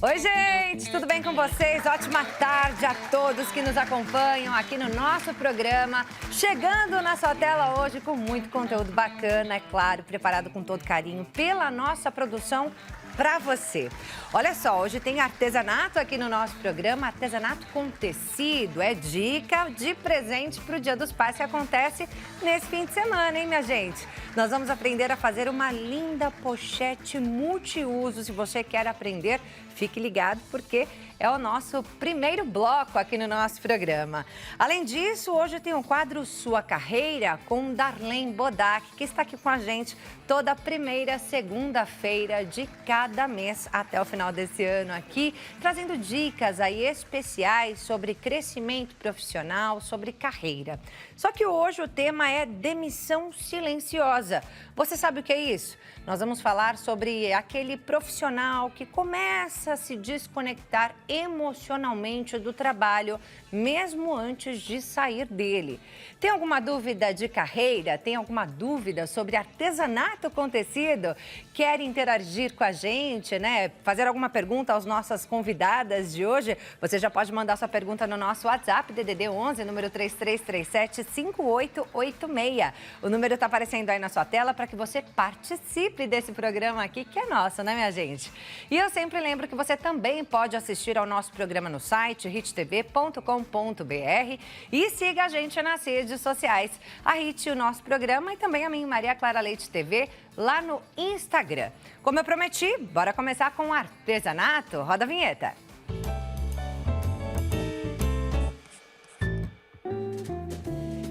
Oi, gente, tudo bem com vocês? Ótima tarde a todos que nos acompanham aqui no nosso programa. Chegando na sua tela hoje com muito conteúdo bacana, é claro, preparado com todo carinho pela nossa produção para você. Olha só, hoje tem artesanato aqui no nosso programa, artesanato com tecido. É dica de presente para o Dia dos Pais que acontece nesse fim de semana, hein, minha gente? Nós vamos aprender a fazer uma linda pochete multiuso. Se você quer aprender, fique ligado porque é o nosso primeiro bloco aqui no nosso programa. Além disso, hoje tem o quadro Sua Carreira com Darlene Bodac, que está aqui com a gente toda primeira segunda-feira de cada mês até o final desse ano aqui, trazendo dicas aí especiais sobre crescimento profissional, sobre carreira. Só que hoje o tema é demissão silenciosa. Você sabe o que é isso? Nós vamos falar sobre aquele profissional que começa a se desconectar emocionalmente do trabalho, mesmo antes de sair dele. Tem alguma dúvida de carreira? Tem alguma dúvida sobre artesanato com tecido? Quer interagir com a gente, né? Fazer alguma pergunta às nossas convidadas de hoje? Você já pode mandar sua pergunta no nosso WhatsApp, DDD 11, número 3337-5886. O número está aparecendo aí na sua tela para que você participe desse programa aqui, que é nosso, né, minha gente? E eu sempre lembro que você também pode assistir ao nosso programa no site, hittv.com.br, e siga a gente nas redes sociais. A Hit, o nosso programa, e também a minha Maria Clara Leite TV, lá no Instagram. Como eu prometi, bora começar com o artesanato. Roda a vinheta.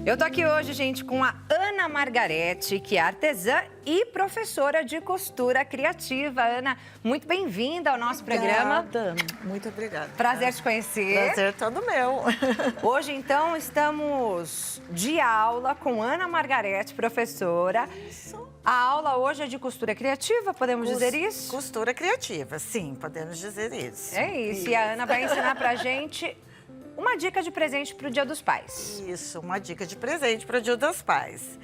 Eu tô aqui hoje, gente, com a Ana Margarete, que é artesã e professora de costura criativa. Ana, muito bem-vinda ao nosso programa. Muito obrigada. Prazer te conhecer. Prazer todo meu. Hoje, então, estamos de aula com Ana Margarete, professora. Isso. A aula hoje é de costura criativa, podemos dizer isso? Costura criativa, sim, podemos dizer isso. É isso. E a Ana vai ensinar pra gente uma dica de presente para o Dia dos Pais. Isso, uma dica de presente para o Dia dos Pais.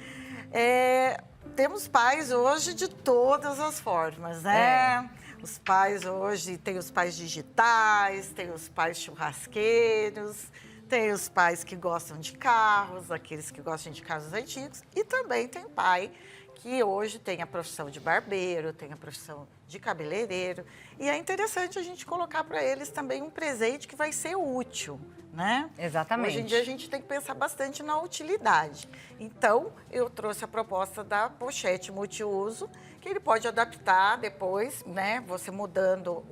Temos pais hoje de todas as formas, né? Os pais hoje, tem os pais digitais, tem os pais churrasqueiros, tem os pais que gostam de carros, aqueles que gostam de carros antigos, e também tem pai que hoje tem a profissão de barbeiro, tem a profissão de cabeleireiro. E é interessante a gente colocar para eles também um presente que vai ser útil, né? Exatamente. Hoje em dia a gente tem que pensar bastante na utilidade. Então, eu trouxe a proposta da pochete multiuso, que ele pode adaptar depois, né? Você mudando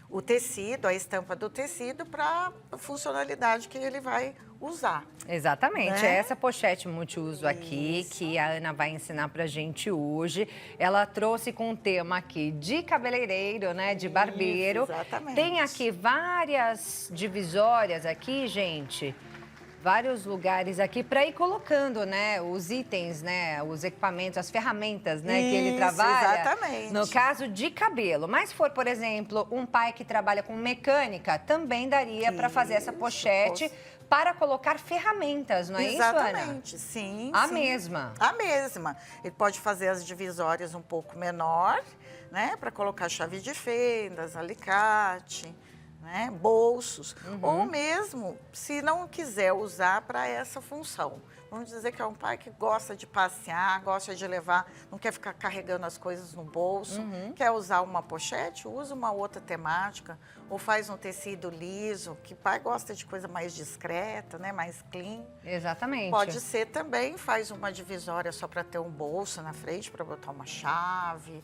o tecido, a estampa do tecido, para a funcionalidade que ele vai usar. Exatamente, né? É essa pochete multiuso aqui que a Ana vai ensinar pra gente hoje. Ela trouxe com um tema aqui de cabeleireiro, né, de barbeiro. Exatamente. Tem aqui várias divisórias aqui, gente. Vários lugares aqui para ir colocando, né, os itens, né, os equipamentos, as ferramentas, né, que ele trabalha. Exatamente. No caso de cabelo. Mas se for, por exemplo, um pai que trabalha com mecânica, também daria para fazer essa pochete para colocar ferramentas, não é isso, Ana? Exatamente, sim. A mesma. A mesma. Ele pode fazer as divisórias um pouco menor, né, para colocar chave de fendas, alicate, né, bolsos, ou mesmo se não quiser usar para essa função. Vamos dizer que é um pai que gosta de passear, gosta de levar, não quer ficar carregando as coisas no bolso, quer usar uma pochete, usa uma outra temática, ou faz um tecido liso, que pai gosta de coisa mais discreta, né, mais clean. Exatamente. Pode ser também, faz uma divisória só para ter um bolso na frente, para botar uma chave,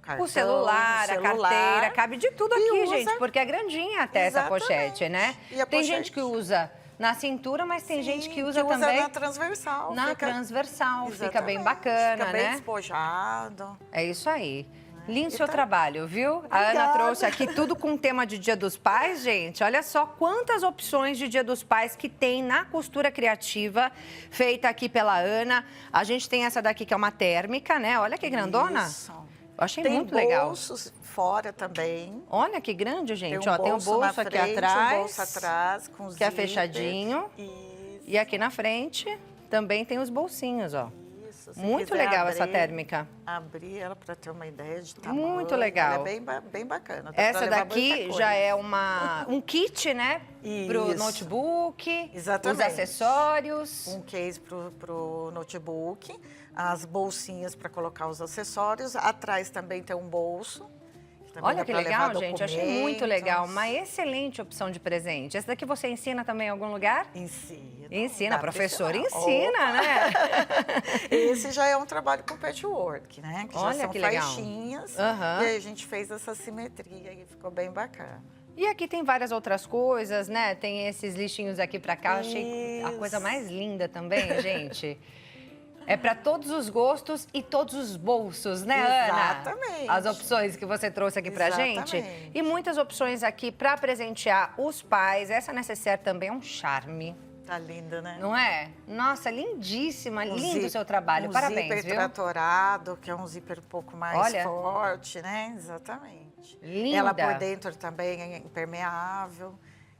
cartão, O celular, a carteira, cabe de tudo aqui, usa... gente, porque é grandinha até essa pochete, né? E a tem pochete... gente que usa na cintura, mas tem gente que usa usa também na transversal. Na transversal, fica bem bacana, fica bem né? Despojado. É isso aí. Lindo seu Então, trabalho, viu? obrigada. A Ana trouxe aqui tudo com tema de Dia dos Pais, gente. Olha só quantas opções de Dia dos Pais que tem na costura criativa, feita aqui pela Ana. A gente tem essa daqui que é uma térmica, né? Olha que grandona. Isso. Eu achei tem muito legal. Tem bolsos fora também. Olha que grande, gente. Tem um tem o bolso na aqui frente, atrás. um bolso atrás com que é zíper. fechadinho. Isso. E aqui na frente também tem os bolsinhos, ó. Isso. Se Muito quiser legal essa abrir, térmica. Abrir ela para ter uma ideia de tamanho. Muito legal. Ela é bem bacana. Dá pra Essa levar daqui muita já coisa. é um kit, né? Pro Isso. notebook, Exatamente. os acessórios. Um case pro notebook, as bolsinhas para colocar os acessórios. Atrás também tem um bolso. Também Olha dá que pra levar legal, gente. Achei muito documentos. legal. Uma excelente opção de presente. Essa daqui você ensina também em algum lugar? Ensina. Ensina, Dá a pra professora ensinar. ensina, né? Esse já é um trabalho com patchwork, né? Que Olha já são que legal. faixinhas. Aham. E aí a gente fez essa simetria e ficou bem bacana. E aqui tem várias outras coisas, né? Tem esses lixinhos aqui pra cá. Achei a coisa mais linda também, gente. É para todos os gostos e todos os bolsos, né, Ana? Exatamente. As opções que você trouxe aqui pra gente. Exatamente. E muitas opções aqui para presentear os pais. Essa necessaire também é um charme, Tá linda, né? não é? Nossa, lindíssima, lindo o zíper- seu trabalho. Parabéns, zíper viu? tratorado, que é um zíper um pouco mais Olha. forte, né? Exatamente. Linda. Ela por dentro também é impermeável.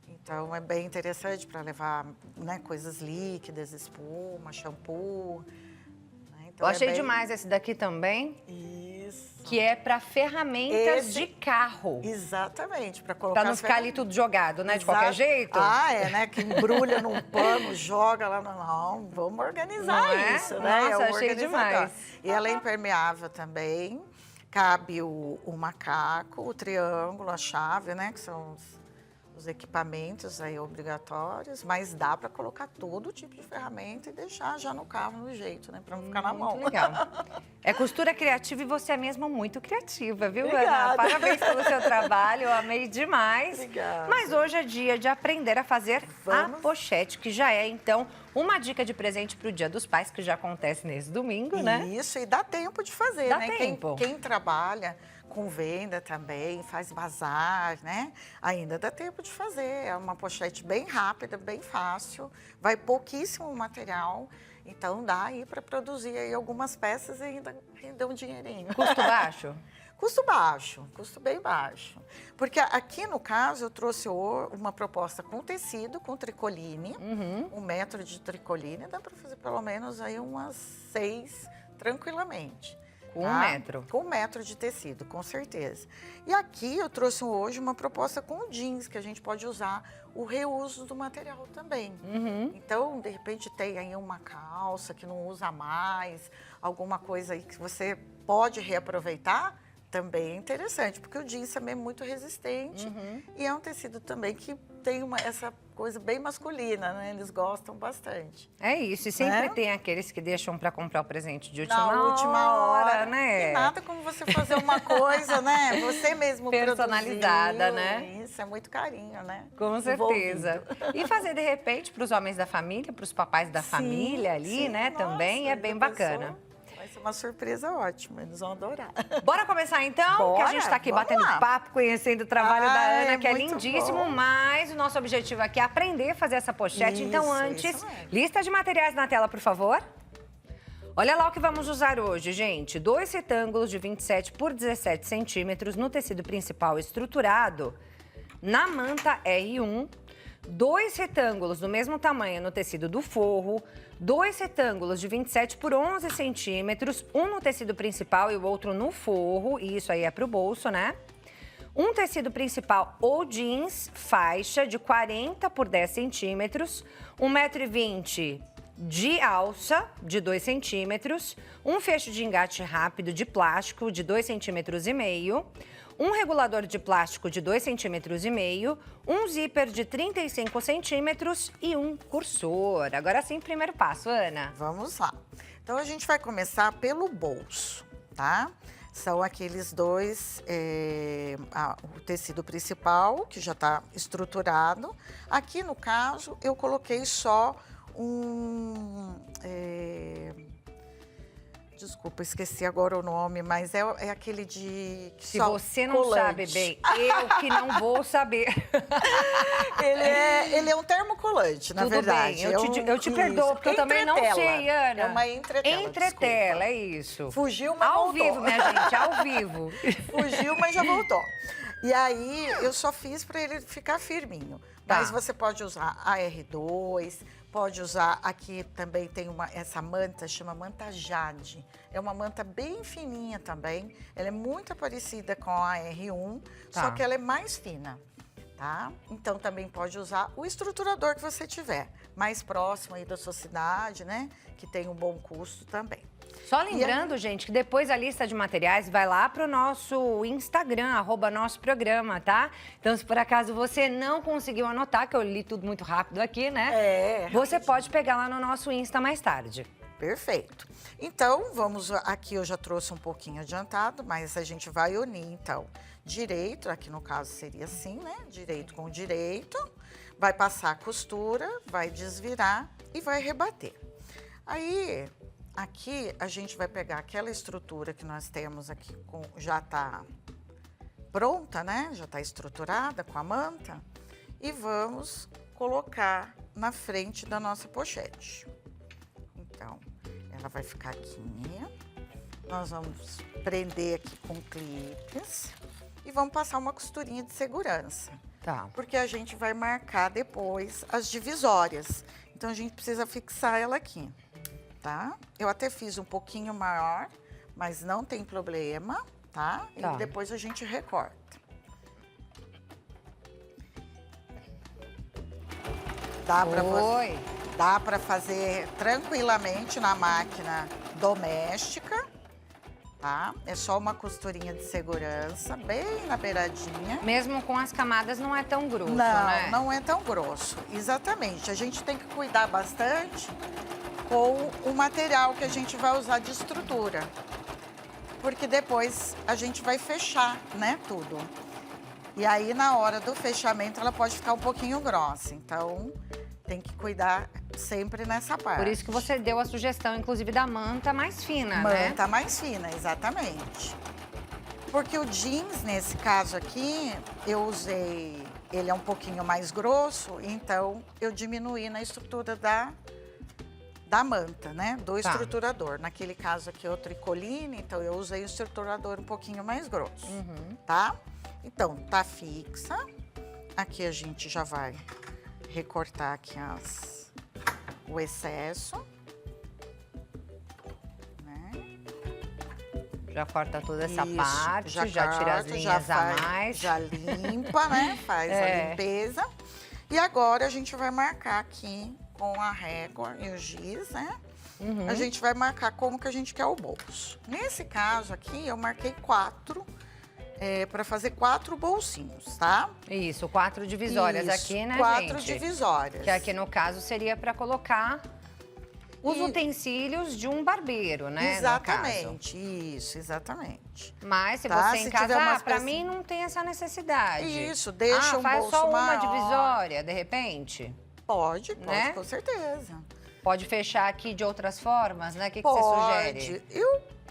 Então, é bem interessante para levar, né, coisas líquidas, espuma, shampoo. Né? Então, Eu achei é bem... demais esse daqui também, Isso. que é para ferramentas Esse- de carro. Exatamente, para colocar... Para não as ficar ali ferramentas. tudo jogado, né? De qualquer Exato. jeito. Ah, é, né? Que embrulha num pano, joga lá no... Não, vamos organizar Não é? isso, né? Nossa, É um achei organizador. demais. E ela é impermeável também. Cabe o macaco, o triângulo, a chave, né? Que são os equipamentos aí obrigatórios. Mas dá para colocar todo tipo de ferramenta e deixar já no carro no jeito, né? Para não ficar na mão. Muito legal. É costura criativa e você é mesmo muito criativa, viu, Ana? Obrigada. Parabéns pelo seu trabalho, eu amei demais. Obrigada. Mas hoje é dia de aprender a fazer Vamos. a pochete, que já é, então, uma dica de presente para o Dia dos Pais, que já acontece nesse domingo, né? Isso, e dá tempo de fazer, Dá né? tempo. Quem trabalha com venda também, faz bazar, né? Ainda dá tempo de fazer. É uma pochete bem rápida, bem fácil, vai pouquíssimo material, então dá aí para produzir aí algumas peças e ainda render um dinheirinho. Custo baixo? Custo baixo, custo bem baixo. Porque aqui, no caso, eu trouxe uma proposta com tecido, com tricoline, 1 metro de tricoline, dá para fazer pelo menos aí umas 6 tranquilamente. Com tá? 1 metro? Com 1 metro de tecido, com certeza. E aqui eu trouxe hoje uma proposta com jeans, que a gente pode usar o reuso do material também. Então, de repente, tem aí uma calça que não usa mais, alguma coisa aí que você pode reaproveitar, também é interessante, porque o jeans também é muito resistente e é um tecido também que tem essa coisa bem masculina, né? Eles gostam bastante. É isso, e sempre Né? tem aqueles que deixam para comprar o presente de última Na última hora, né? E nada como você fazer uma coisa, né? Você mesmo Personalizada, produziu. né? Isso, é muito carinho, né? Com certeza. Envolvido. E fazer, de repente, para os homens da família, para os papais da Sim, família ali, sim, né? nossa, também é bem já bacana. pensou? Vai ser uma surpresa ótima, eles vão adorar. Bora começar então? Que a Bora, gente está aqui vamos batendo lá. papo, conhecendo o trabalho da Ai, Ana, que é muito lindíssimo, bom. mas o nosso objetivo aqui é aprender a fazer essa pochete. Então, Isso, antes, isso mesmo. lista de materiais na tela, por favor. Olha lá o que vamos usar hoje, gente. 2 retângulos de 27 por 17 centímetros no tecido principal estruturado, na manta R1. 2 retângulos do mesmo tamanho no tecido do forro, 2 retângulos de 27 por 11 centímetros, um no tecido principal e o outro no forro, e isso aí é para o bolso, né? Um tecido principal ou jeans, faixa de 40 por 10 centímetros, 1,20 m de alça de 2 centímetros, um fecho de engate rápido de plástico de 2,5 centímetros, um regulador de plástico de 2,5 centímetros, um zíper de 35 centímetros e um cursor. Agora sim, primeiro passo, Ana. Vamos lá. Então, a gente vai começar pelo bolso, tá? São aqueles dois, o tecido principal, que já está estruturado. Aqui, no caso, eu coloquei só desculpa, esqueci agora o nome, mas é aquele de... Se só você não colante. sabe bem, eu que não vou saber. Ele é um termocolante, na Tudo verdade. bem, eu te perdoo, Isso. porque eu também não Entretela. sei, Ana. É uma entretela, Entretela, desculpa. é isso. Fugiu, mas Ao voltou. vivo, minha gente, ao vivo. Fugiu, mas já voltou. E aí, eu só fiz para ele ficar firminho. Tá. Mas você pode usar a R2, pode usar, aqui também tem essa manta, chama manta Jade. É uma manta bem fininha também. Ela é muito parecida com a R1, Tá. só que ela é mais fina, tá? Então, também pode usar o estruturador que você tiver, mais próximo aí da sua cidade, né? Que tem um bom custo também. Só lembrando, gente, que depois a lista de materiais vai lá pro nosso Instagram, @nosso programa, tá? Então, se por acaso você não conseguiu anotar, que eu li tudo muito rápido aqui, né? Você pode pegar lá no nosso Insta mais tarde. Perfeito. Então, vamos aqui, eu já trouxe um pouquinho adiantado, mas a gente vai unir, então, direito, aqui no caso seria assim, né? Direito com direito, vai passar a costura, vai desvirar e vai rebater. Aí, aqui a gente vai pegar aquela estrutura que nós temos aqui, já tá pronta, né? Já tá estruturada com a manta, e vamos colocar na frente da nossa pochete. Então, ela vai ficar aqui, nós vamos prender aqui com clipes e vamos passar uma costurinha de segurança. Tá. Porque a gente vai marcar depois as divisórias. Então, a gente precisa fixar ela aqui, tá? Eu até fiz um pouquinho maior, mas não tem problema, tá? Tá. E depois a gente recorta. Dá para fazer tranquilamente na máquina doméstica, tá? É só uma costurinha de segurança, bem na beiradinha. Mesmo com as camadas não é tão grosso, Não, né? não é tão grosso. Exatamente. A gente tem que cuidar bastante com o material que a gente vai usar de estrutura. Porque depois a gente vai fechar, né, tudo. E aí, na hora do fechamento, ela pode ficar um pouquinho grossa. Então, tem que cuidar sempre nessa parte. Por isso que você deu a sugestão, inclusive, da manta mais fina, né? Manta mais fina, exatamente. Porque o jeans, nesse caso aqui, eu usei... Ele é um pouquinho mais grosso, então eu diminuí na estrutura da manta, né? Do estruturador. Naquele caso aqui é o tricoline, então eu usei o estruturador um pouquinho mais grosso, tá? Então, tá fixa. Aqui a gente já vai recortar aqui o excesso. Né? Já corta toda essa Isso, parte, já tira as corta, linhas a mais. Já limpa, né? Faz a limpeza. E agora a gente vai marcar aqui com a régua e o giz, né? A gente vai marcar como que a gente quer o bolso. Nesse caso aqui, eu marquei 4, para fazer 4 bolsinhos, tá? Isso, 4 divisórias Isso, aqui, né, 4 gente? divisórias. Que aqui, no caso, seria para colocar os utensílios de um barbeiro, né? Exatamente, isso, exatamente. Mas se Tá? você em Se casa, tiver umas para mim não tem essa necessidade. Isso, deixa um faz bolso só uma maior. divisória, de repente? Pode, Né? com certeza. Pode fechar aqui de outras formas, né? O que você sugere?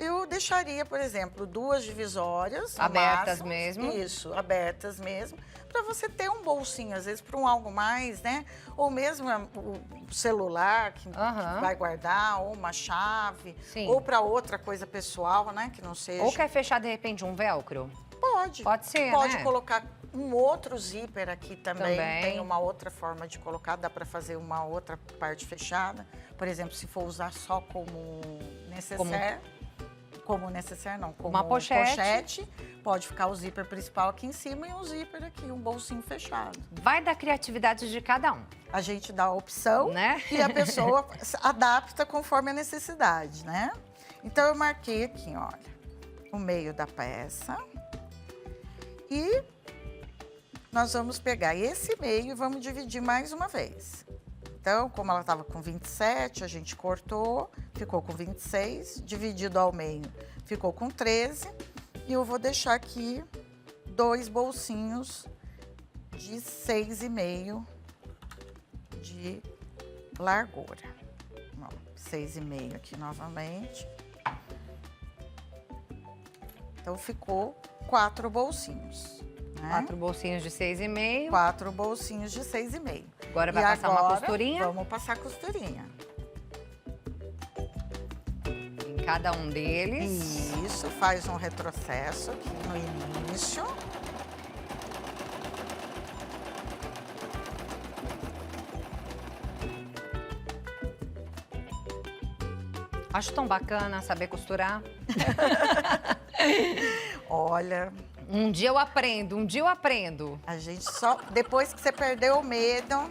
Eu deixaria, por exemplo, 2 divisórias. no Abertas máximo. mesmo? Isso, abertas mesmo. Para você ter um bolsinho, às vezes, para um algo mais, né? Ou mesmo o celular que vai guardar, ou uma chave. Sim. Ou para outra coisa pessoal, né? Que não seja... Ou quer fechar, de repente, um velcro? Pode. Pode ser, Pode né? colocar um outro zíper aqui também. Também. Tem uma outra forma de colocar, dá para fazer uma outra parte fechada. Por exemplo, se for usar só como necessaire, como uma pochete, pode ficar o zíper principal aqui em cima e um zíper aqui, um bolsinho fechado. vai da criatividade de cada um. A gente dá a opção, Né? e a pessoa adapta conforme a necessidade, né? Então, eu marquei aqui, olha, o meio da peça. E nós vamos pegar esse meio e vamos dividir mais uma vez. Então, como ela estava com 27, a gente cortou, ficou com 26, dividido ao meio, ficou com 13. E eu vou deixar aqui 2 bolsinhos de 6,5 de largura. 6,5 aqui novamente. Então, ficou 4 bolsinhos. Né? 4 bolsinhos de 6,5. 4 bolsinhos de 6,5. Agora vai passar uma costurinha? Vamos passar costurinha. Em cada um deles. Isso, faz um retrocesso aqui no início. Acho tão bacana saber costurar. Olha, Um dia eu aprendo, um dia eu aprendo. a gente só... Depois que você perdeu o medo,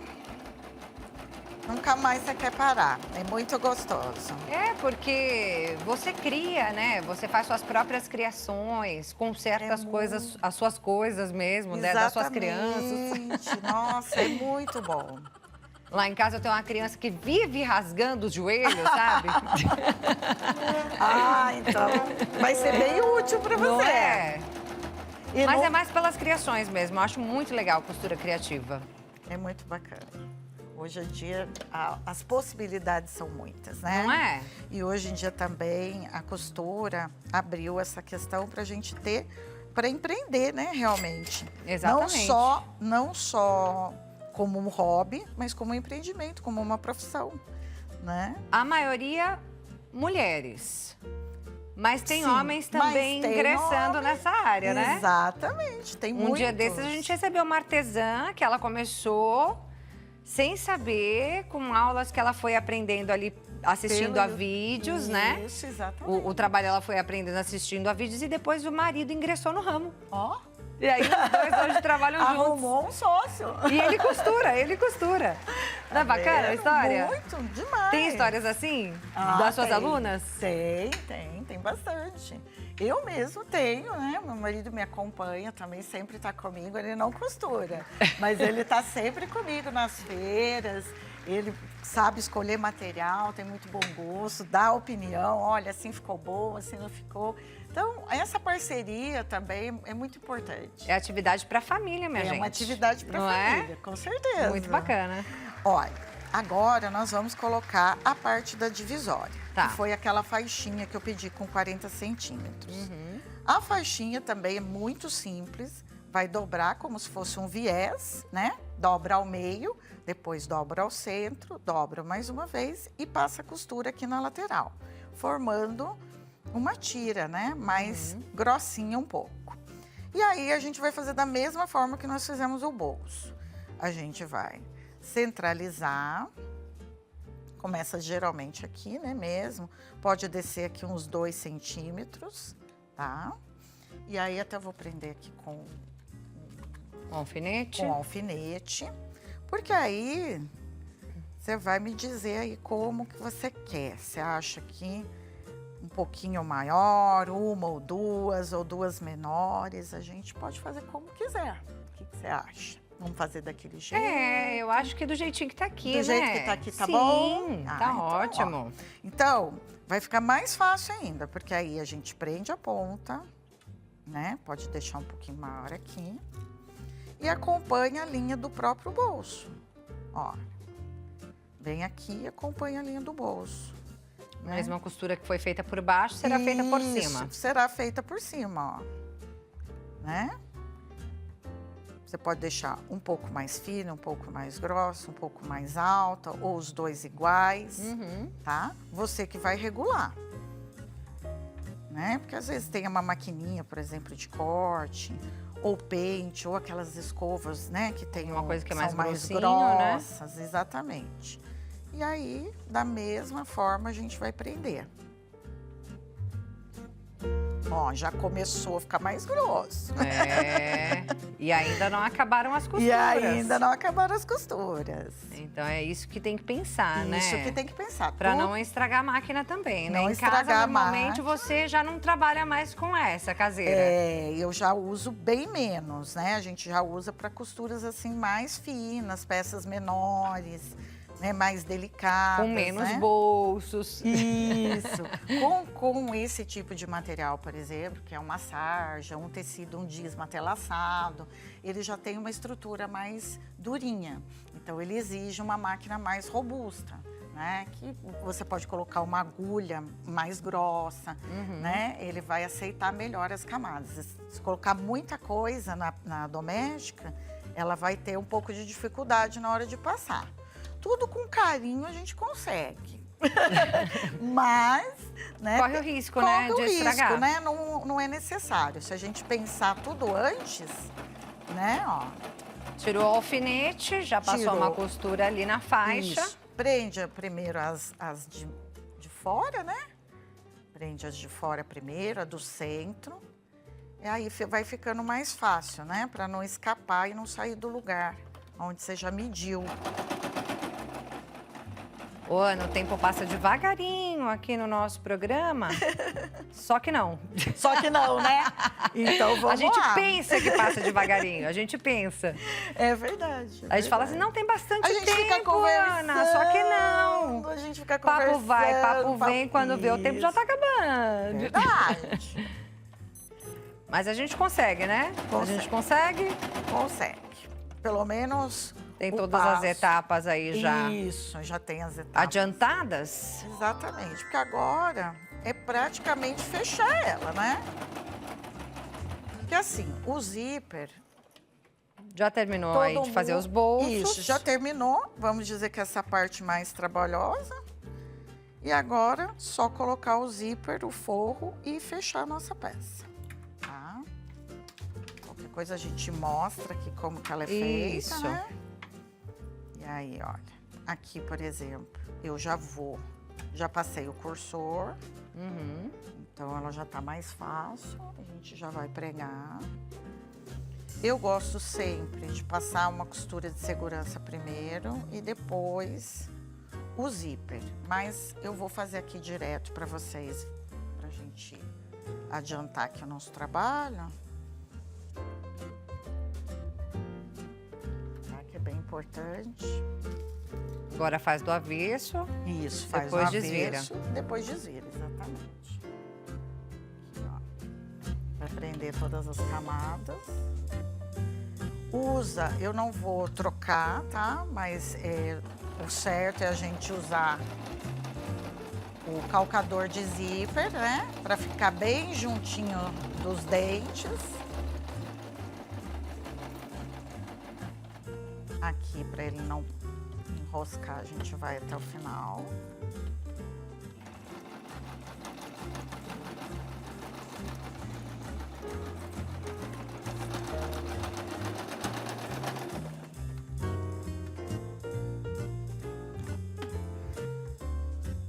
nunca mais você quer parar. É muito gostoso. É, porque você cria, né? Você faz suas próprias criações, conserta as coisas, as suas coisas mesmo, né? Das suas crianças. Exatamente. Nossa, é muito bom. Lá em casa eu tenho uma criança que vive rasgando os joelhos, sabe? Ah, então vai ser bem útil para você. Não é? E Mas não- é mais pelas criações mesmo. Eu acho muito legal a costura criativa. É muito bacana. Hoje em dia, as possibilidades são muitas, né? Não é? E hoje em dia também a costura abriu essa questão para a gente ter, para empreender, né, realmente. Exatamente. Não só como um hobby, mas como um empreendimento, como uma profissão, né? A maioria, mulheres. Mas tem Sim, homens também mas tem ingressando homem. nessa área, né? Exatamente, tem Um muitos. dia desses a gente recebeu uma artesã que ela começou sem saber, com aulas que ela foi aprendendo ali, assistindo Pelo a vídeos, né? Isso, exatamente. O trabalho ela foi aprendendo assistindo a vídeos e depois o marido ingressou no ramo. Ó, E aí os dois hoje trabalham juntos. arrumou um sócio. E ele costura, ele costura. Não é bacana a vendo? história? Muito, demais. Tem histórias assim? Ah, das suas tem. alunas? Tem bastante. Eu mesmo tenho, né? Meu marido me acompanha também, sempre está comigo. Ele não costura, mas ele está sempre comigo nas feiras. Ele sabe escolher material, tem muito bom gosto, dá opinião. Olha, assim ficou bom, assim não ficou. Então, essa parceria também é muito importante. É atividade para a família, minha gente. É uma atividade para Não a família, é? com certeza. Muito bacana. Olha, agora nós vamos colocar a parte da divisória, Tá. que foi aquela faixinha que eu pedi com 40 centímetros. Uhum. A faixinha também é muito simples, vai dobrar como se fosse um viés, né? Dobra ao meio, depois dobra ao centro, dobra mais uma vez e passa a costura aqui na lateral, formando uma tira, né? Mais grossinha um pouco. E aí a gente vai fazer da mesma forma que nós fizemos o bolso. A gente vai centralizar, começa geralmente aqui, né, mesmo. Pode descer aqui uns 2 centímetros, tá? E aí até vou prender aqui com Alfinete. alfinete, porque aí você vai me dizer aí como que você quer. Você acha que um pouquinho maior, uma ou duas menores, a gente pode fazer como quiser. O que que você acha? Vamos fazer daquele jeito? É, eu acho que do jeitinho que tá aqui, Do né? jeito que tá aqui, tá Sim, bom? tá Então, ó. ótimo. Então, vai ficar mais fácil ainda, porque aí a gente prende a ponta, né? Pode deixar um pouquinho maior aqui. E acompanha a linha do próprio bolso. Ó, vem aqui e acompanha a linha do bolso. A né? mesma costura que foi feita por baixo será feita por Isso, cima. será feita por cima, ó. Né? Você pode deixar um pouco mais fina, um pouco mais grossa, um pouco mais alta, ou os dois iguais, Uhum. tá? Você que vai regular. Né? Porque às vezes tem uma maquininha, por exemplo, de corte, ou pente, ou aquelas escovas, né? Que tem Uma coisa que é são mais grossinho, né? grossas, exatamente. E aí, da mesma forma, a gente vai prender. Ó, já começou a ficar mais grosso. É. E ainda não acabaram as costuras. E ainda não acabaram as costuras. Então é isso que tem que pensar, né? Isso que tem que pensar. Pra Tudo- não estragar a máquina também, né? Não Em casa, estragar a normalmente, máquina. você já não trabalha mais com essa caseira. É, eu já uso bem menos, né? A gente já usa para costuras assim mais finas, peças menores, né? Mais delicadas. Com menos né? bolsos. Isso. com esse tipo de material, por exemplo, que é uma sarja, um tecido, um desmatelaçado, ele já tem uma estrutura mais durinha. Então, ele exige uma máquina mais robusta, né? Que você pode colocar uma agulha mais grossa, né? Ele vai aceitar melhor as camadas. Se colocar muita coisa na doméstica, ela vai ter um pouco de dificuldade na hora de passar. Tudo com carinho a gente consegue. Mas, né? Corre o risco, corre né? o De estragar. risco, né? Não é necessário. Se a gente pensar tudo antes, né? Ó, Tirou o alfinete, já passou Tirou. uma costura ali na faixa. isso. Prende primeiro as de fora, né? Prende as de fora primeiro, a do centro. E aí vai ficando mais fácil, né? Para não escapar e não sair do lugar onde você já mediu. Ô, Ana, o tempo passa devagarinho aqui no nosso programa. Só que não. Só que não, né? Então vamos lá. A gente pensa que passa devagarinho, a gente pensa. É verdade. A gente fala assim, não, tem bastante a gente tempo, fica conversando, Ana, só que não. A gente fica conversando. Papo vai, papo vem, quando vê o tempo já tá acabando. Verdade. Mas a gente consegue, né? A gente consegue. Consegue. Pelo menos Tem o todas passo. as etapas aí já Isso, já tem as etapas. adiantadas. Exatamente, porque agora é praticamente fechar ela, né? Porque assim, o zíper... Já terminou aí de fazer os bolsos. Isso, já terminou. Vamos dizer que essa parte mais trabalhosa. E agora, só colocar o zíper, o forro e fechar a nossa peça. Tá? Qualquer coisa a gente mostra aqui como que ela é feita, Isso. né? E aí, olha, aqui, por exemplo, eu já passei o cursor. Uhum. Então, ela já tá mais fácil. A gente já vai pregar. Eu gosto sempre de passar uma costura de segurança primeiro e depois o zíper. Mas eu vou fazer aqui direto para vocês, pra gente adiantar aqui o nosso trabalho. Tá? Que é bem importante. Agora faz do avesso. Isso, faz Depois o desvira. avesso, depois desvira, exatamente. Aqui, ó. Vai prender todas as camadas. Usa, eu não vou trocar, tá? Mas o certo é a gente usar o calcador de zíper, né? Pra ficar bem juntinho dos dentes. Aqui, pra ele não enroscar, a gente vai até o final.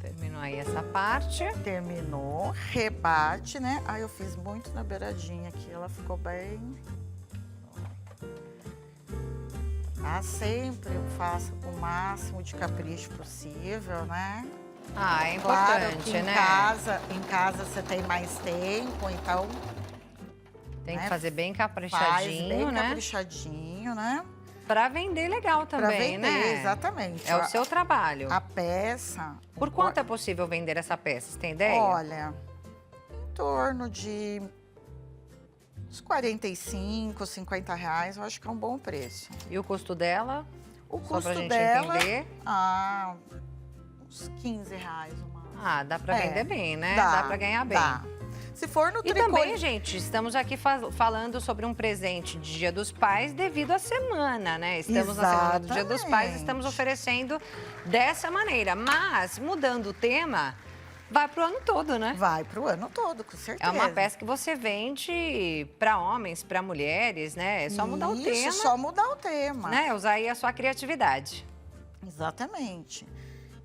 Terminou aí essa parte. Terminou, rebate, né? Aí eu fiz muito na beiradinha aqui, ela ficou bem... Ah, sempre eu faço com o máximo de capricho possível, né? Ah, é Claro importante, que em né? casa você tem mais tempo, então Tem que né, fazer bem faz caprichadinho, bem né? caprichadinho, né? Pra vender legal Pra também, vender, né? exatamente. É o seu trabalho. A peça... Por quanto é possível vender essa peça? Você tem ideia? Olha, em torno de uns 45, 50 reais, eu acho que é um bom preço. E o custo dela? O Só custo pra gente dela, entender. uns 15 reais uma. Ah, dá pra vender bem, né? Dá, Dá pra ganhar bem. dá. Se for no E tricô... também, gente, estamos aqui falando sobre um presente de Dia dos Pais devido à semana, né? Estamos na semana do Dia dos Pais, Exatamente. estamos oferecendo dessa maneira. Mas, mudando o tema, vai pro ano todo, né? Vai pro ano todo, com certeza. É uma peça que você vende para homens, para mulheres, né? É só mudar o tema, Isso, só mudar o tema. né? Usar aí a sua criatividade. Exatamente.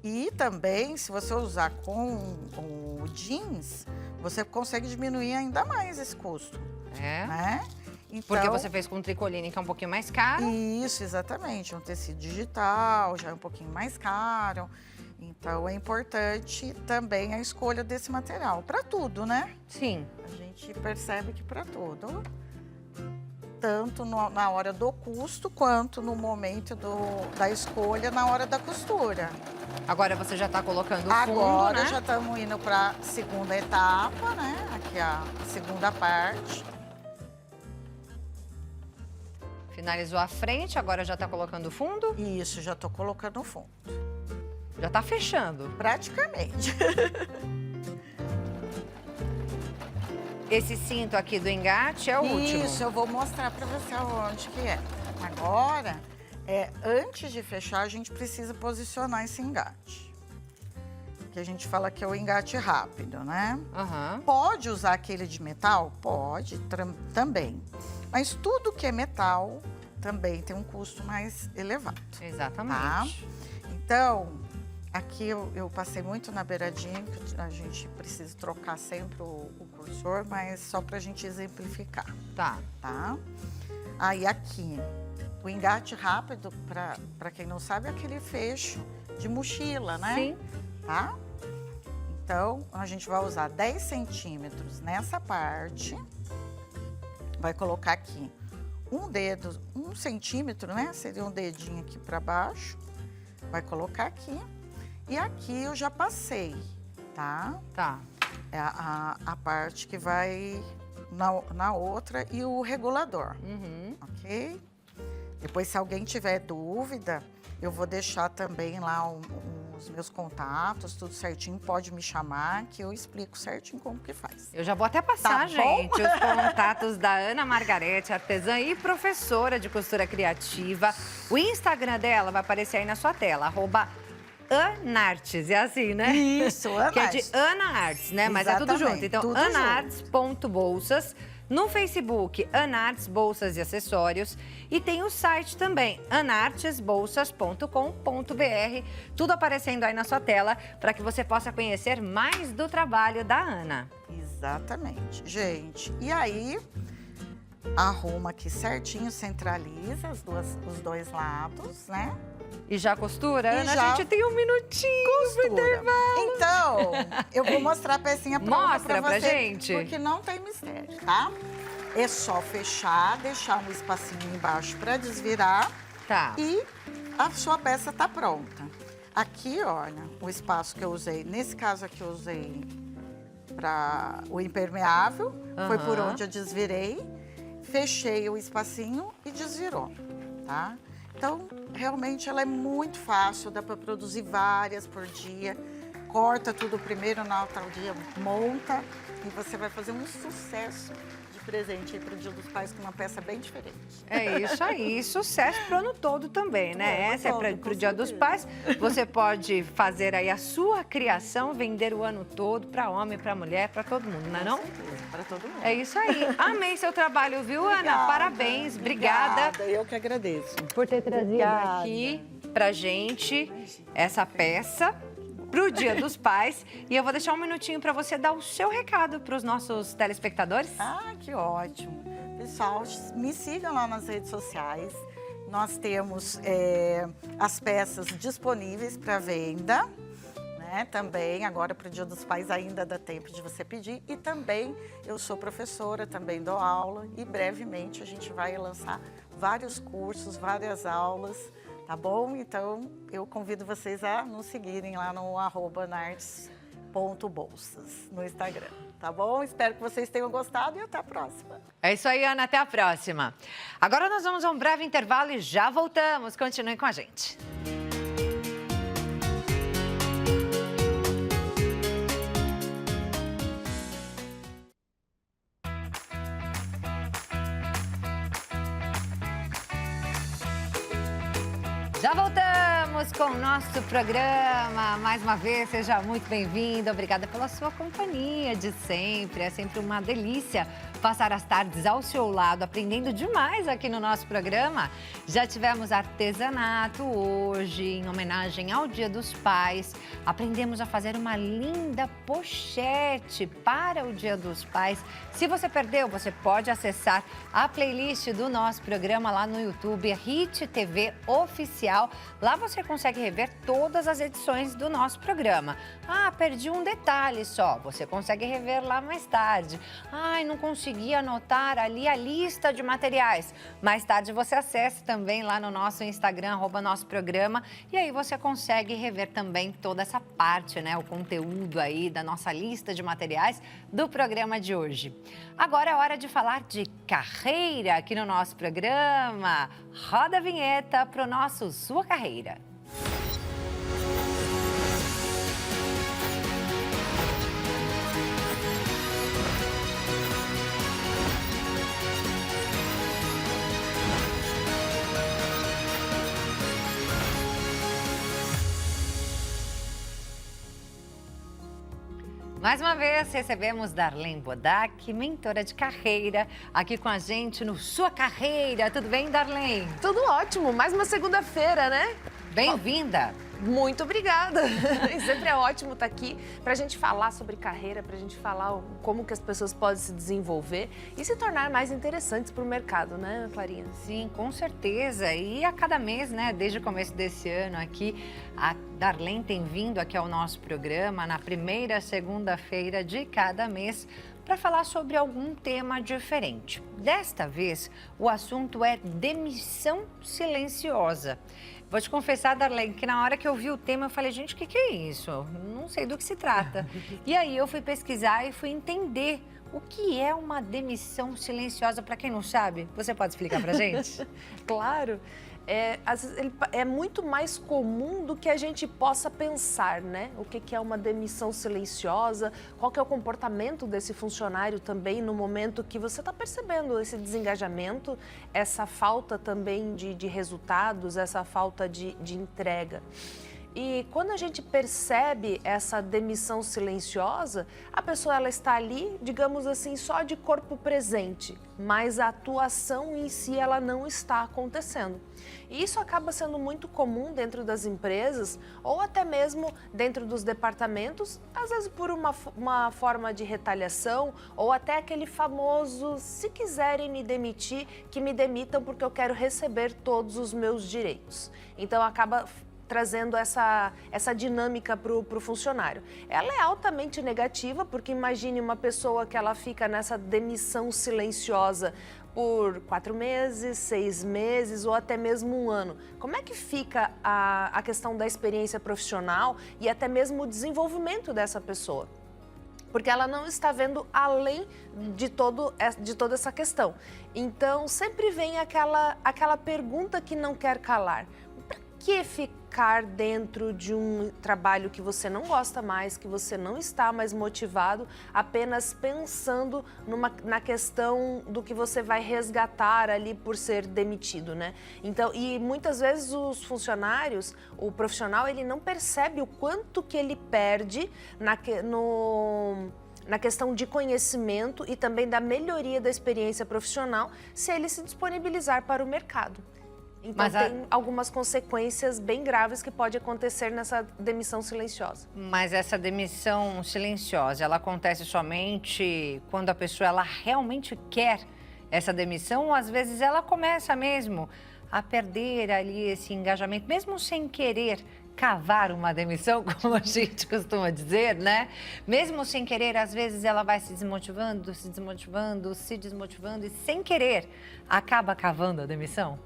E também, se você usar com o jeans, você consegue diminuir ainda mais esse custo, É. né? Então, Porque você fez com tricoline, que é um pouquinho mais caro. Isso, exatamente. Um tecido digital, já é um pouquinho mais caro. Então, é importante também a escolha desse material. Para tudo, né? Sim. A gente percebe que para tudo. Tanto na hora do custo, quanto no momento da escolha, na hora da costura. Agora você já tá colocando o fundo, Agora né? já estamos indo para a segunda etapa, né? Aqui a segunda parte. Finalizou a frente, agora já tá colocando o fundo. Isso, já estou colocando o fundo. Já tá fechando. Praticamente. Esse cinto aqui do engate é o último. Isso, eu vou mostrar para você onde que é. Agora, antes de fechar, a gente precisa posicionar esse engate. Que a gente fala que é o engate rápido, né? Aham. Pode usar aquele de metal? Pode, também. Mas tudo que é metal também tem um custo mais elevado. Exatamente. Então, Aqui eu passei muito na beiradinha, que a gente precisa trocar sempre o cursor, mas só pra gente exemplificar, Tá. tá? Aí aqui, o engate rápido, pra quem não sabe, é aquele fecho de mochila, né? Sim. Tá? Então, a gente vai usar 10 centímetros nessa parte. Vai colocar aqui um dedo, 1 centímetro, né? Seria um dedinho aqui pra baixo. Vai colocar aqui. E aqui eu já passei, tá? Tá. É a parte que vai na outra e o regulador, Uhum. ok? Depois, se alguém tiver dúvida, eu vou deixar também lá os meus contatos, tudo certinho. Pode me chamar que eu explico certinho como que faz. Eu já vou até passar, Tá gente, os contatos da Ana Margarete, artesã e professora de costura criativa. O Instagram dela vai aparecer aí na sua tela, @Anartes, é assim, né? Isso, Que é de Ana Artes, né? Mas é tudo junto. Exatamente, Então, tudo anartes.bolsas. No Facebook, Anartes Bolsas e Acessórios. E tem o site também, anartesbolsas.com.br. Tudo aparecendo aí na sua tela para que você possa conhecer mais do trabalho da Ana. Exatamente. Gente, e aí, arruma aqui certinho, centraliza os dois lados, né? E já costura? E Ana, já a gente tem um minutinho pro intervalo. Então, eu vou mostrar a pecinha pronta Mostra pra você, gente. porque não tem mistério, tá? É só fechar, deixar um espacinho embaixo para desvirar Tá. e a sua peça tá pronta. Aqui, olha, o espaço que eu usei, nesse caso aqui eu usei para o impermeável, foi por Aham. onde eu desvirei, fechei o espacinho e desvirou, tá? Então, realmente ela é muito fácil, dá para produzir várias por dia. Corta tudo primeiro, na outro dia monta e você vai fazer um sucesso de presente para o Dia dos Pais com uma peça bem diferente. É isso aí, sucesso pro ano todo também, né? Ano Essa é todo, pro com Dia dos certeza. Pais. Você pode fazer aí a sua criação, vender o ano todo para homem, para mulher, para todo mundo, não é não? Para todo mundo. É isso aí. Amei seu trabalho, viu, Ana? Obrigada, Parabéns, obrigada Eu que agradeço. por ter trazido Obrigada. aqui pra gente essa peça pro Dia dos Pais. E eu vou deixar um minutinho para você dar o seu recado para os nossos telespectadores. Ah, que ótimo. Pessoal, me sigam lá nas redes sociais. Nós temos as peças disponíveis para venda, né? Também, agora para o Dia dos Pais ainda dá tempo de você pedir. E também, eu sou professora, também dou aula. E brevemente a gente vai lançar vários cursos, várias aulas, tá bom? Então, eu convido vocês a nos seguirem lá no @nartes.bolsas no Instagram, tá bom? Espero que vocês tenham gostado e até a próxima. É isso aí, Ana. Até a próxima. Agora nós vamos a um breve intervalo e já voltamos. Continue com a gente. Já voltamos com o nosso programa. Mais uma vez, seja muito bem-vindo. Obrigada pela sua companhia de sempre. É sempre uma delícia passar as tardes ao seu lado, aprendendo demais aqui no nosso programa. Já tivemos artesanato hoje, em homenagem ao Dia dos Pais. Aprendemos a fazer uma linda pochete para o Dia dos Pais. Se você perdeu, você pode acessar a playlist do nosso programa lá no YouTube, Hit TV Oficial. Lá você consegue rever todas as edições do nosso programa. Ah, perdi um detalhe só. Você consegue rever lá mais tarde. Ai, não consegui anotar ali a lista de materiais. Mais tarde você acessa também lá no nosso Instagram, @nosso programa. E aí você consegue rever também toda essa parte, né? O conteúdo aí da nossa lista de materiais do programa de hoje. Agora é hora de falar de carreira aqui no nosso programa. Roda a vinheta para o nosso Sua Carreira. Mais uma vez, recebemos Darlene Bodac, mentora de carreira, aqui com a gente no Sua Carreira. Tudo bem, Darlene? Tudo ótimo, mais uma segunda-feira, né? Bem-vinda. Muito obrigada. Sempre é ótimo estar aqui para a gente falar sobre carreira, para a gente falar como que as pessoas podem se desenvolver e se tornar mais interessantes para o mercado, né, Clarinha? Sim, com certeza. E a cada mês, né, desde o começo desse ano aqui, a Darlene tem vindo aqui ao nosso programa na primeira segunda-feira de cada mês para falar sobre algum tema diferente. Desta vez, o assunto é demissão silenciosa. Vou te confessar, Darlene, que na hora que eu vi o tema, eu falei, gente, o que é isso? Não sei do que se trata. E aí eu fui pesquisar e fui entender o que é uma demissão silenciosa. Para quem não sabe, você pode explicar pra gente? Claro. Às vezes, é muito mais comum do que a gente possa pensar, né? O que é uma demissão silenciosa, qual que é o comportamento desse funcionário também no momento que você está percebendo esse desengajamento, essa falta também de resultados, essa falta de entrega. E quando a gente percebe essa demissão silenciosa, a pessoa ela está ali, digamos assim, só de corpo presente, mas a atuação em si ela não está acontecendo. E isso acaba sendo muito comum dentro das empresas ou até mesmo dentro dos departamentos, às vezes por uma forma de retaliação ou até aquele famoso, se quiserem me demitir, que me demitam porque eu quero receber todos os meus direitos. Então acaba trazendo essa dinâmica para o funcionário. Ela é altamente negativa, porque imagine uma pessoa que ela fica nessa demissão silenciosa por 4 meses, 6 meses ou até mesmo 1 ano. Como é que fica a questão da experiência profissional e até mesmo o desenvolvimento dessa pessoa? Porque ela não está vendo além de toda essa questão. Então, sempre vem aquela pergunta que não quer calar. Para que ficar dentro de um trabalho que você não gosta mais, que você não está mais motivado, apenas pensando na questão do que você vai resgatar ali por ser demitido, né? Então, e muitas vezes os funcionários, o profissional, ele não percebe o quanto que ele perde na questão de conhecimento e também da melhoria da experiência profissional se ele se disponibilizar para o mercado. Então, tem algumas consequências bem graves que pode acontecer nessa demissão silenciosa. Mas essa demissão silenciosa, ela acontece somente quando a pessoa ela realmente quer essa demissão ou às vezes ela começa mesmo a perder ali esse engajamento, mesmo sem querer cavar uma demissão, como a gente costuma dizer, né? Mesmo sem querer, às vezes ela vai se desmotivando e sem querer acaba cavando a demissão?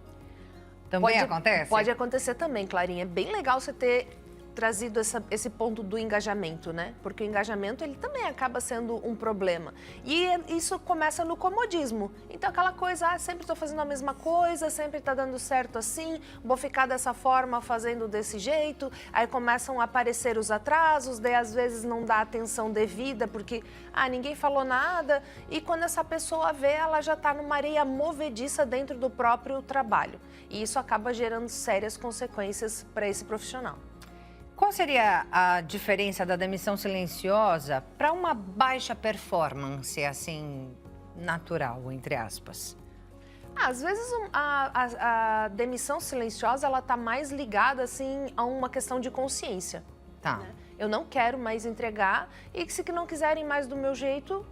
Também acontece? Pode acontecer também, Clarinha. É bem legal você ter trazido esse ponto do engajamento, né? Porque o engajamento, ele também acaba sendo um problema. E isso começa no comodismo. Então, aquela coisa, sempre estou fazendo a mesma coisa, sempre está dando certo assim, vou ficar dessa forma, fazendo desse jeito. Aí começam a aparecer os atrasos, daí às vezes não dá atenção devida, porque, ninguém falou nada. E quando essa pessoa vê, ela já está numa areia movediça dentro do próprio trabalho. E isso acaba gerando sérias consequências para esse profissional. Qual seria a diferença da demissão silenciosa para uma baixa performance, assim, natural, entre aspas? Às vezes a demissão silenciosa, ela está mais ligada, assim, a uma questão de consciência. Tá. Né? Eu não quero mais entregar e que se não quiserem mais do meu jeito,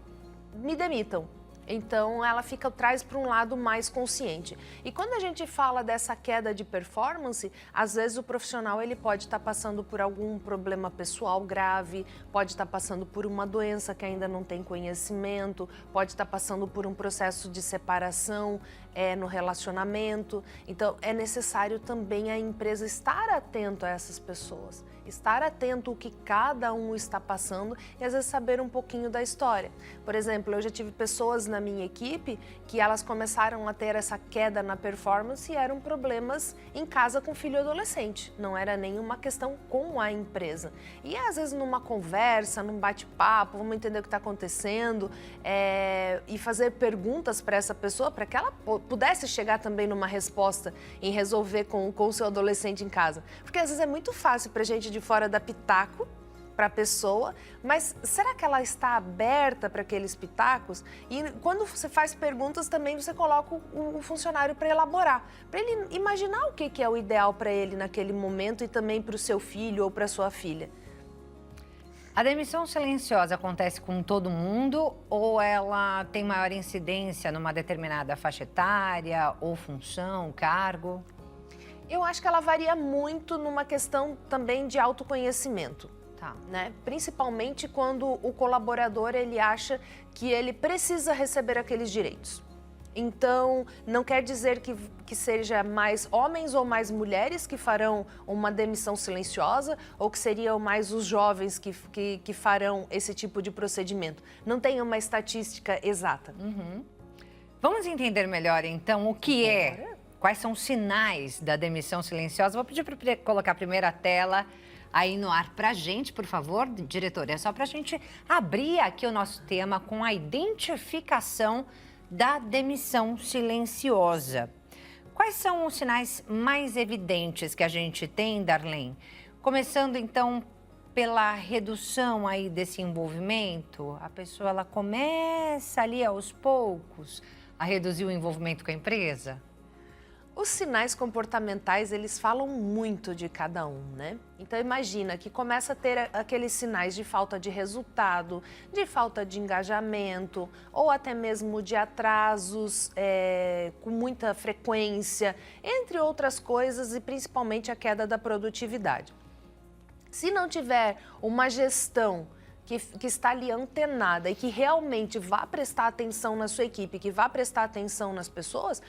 me demitam. Então, ela traz para um lado mais consciente. E quando a gente fala dessa queda de performance, às vezes o profissional ele pode estar passando por algum problema pessoal grave, pode estar passando por uma doença que ainda não tem conhecimento, pode estar passando por um processo de separação no relacionamento. Então, é necessário também a empresa estar atento a essas pessoas. Estar atento ao que cada um está passando e às vezes saber um pouquinho da história. Por exemplo, eu já tive pessoas na minha equipe que elas começaram a ter essa queda na performance e eram problemas em casa com filho adolescente. Não era nenhuma questão com a empresa. E às vezes numa conversa, num bate-papo, vamos entender o que está acontecendo e fazer perguntas para essa pessoa para que ela pudesse chegar também numa resposta em resolver com o seu adolescente em casa. Porque às vezes é muito fácil para a gente de fora dar pitaco para a pessoa, mas será que ela está aberta para aqueles pitacos? E quando você faz perguntas também você coloca o funcionário para elaborar, para ele imaginar o que é o ideal para ele naquele momento e também para o seu filho ou para sua filha. A demissão silenciosa acontece com todo mundo ou ela tem maior incidência numa determinada faixa etária ou função, cargo? Eu acho que ela varia muito numa questão também de autoconhecimento. Tá. Né? Principalmente quando o colaborador ele acha que ele precisa receber aqueles direitos. Então, não quer dizer que seja mais homens ou mais mulheres que farão uma demissão silenciosa ou que seriam mais os jovens que farão esse tipo de procedimento. Não tem uma estatística exata. Uhum. Vamos entender melhor, então, o que é, quais são os sinais da demissão silenciosa. Vou pedir para colocar a primeira tela aí no ar para a gente, por favor, diretor. É só para a gente abrir aqui o nosso tema com a identificação da demissão silenciosa. Quais são os sinais mais evidentes que a gente tem, Darlene? Começando, então, pela redução aí desse envolvimento, a pessoa ela começa ali aos poucos a reduzir o envolvimento com a empresa? Os sinais comportamentais, eles falam muito de cada um, né? Então, imagina que começa a ter aqueles sinais de falta de resultado, de falta de engajamento, ou até mesmo de atrasos com muita frequência, entre outras coisas, e principalmente a queda da produtividade. Se não tiver uma gestão que está ali antenada e que realmente vá prestar atenção na sua equipe, que vá prestar atenção nas pessoas,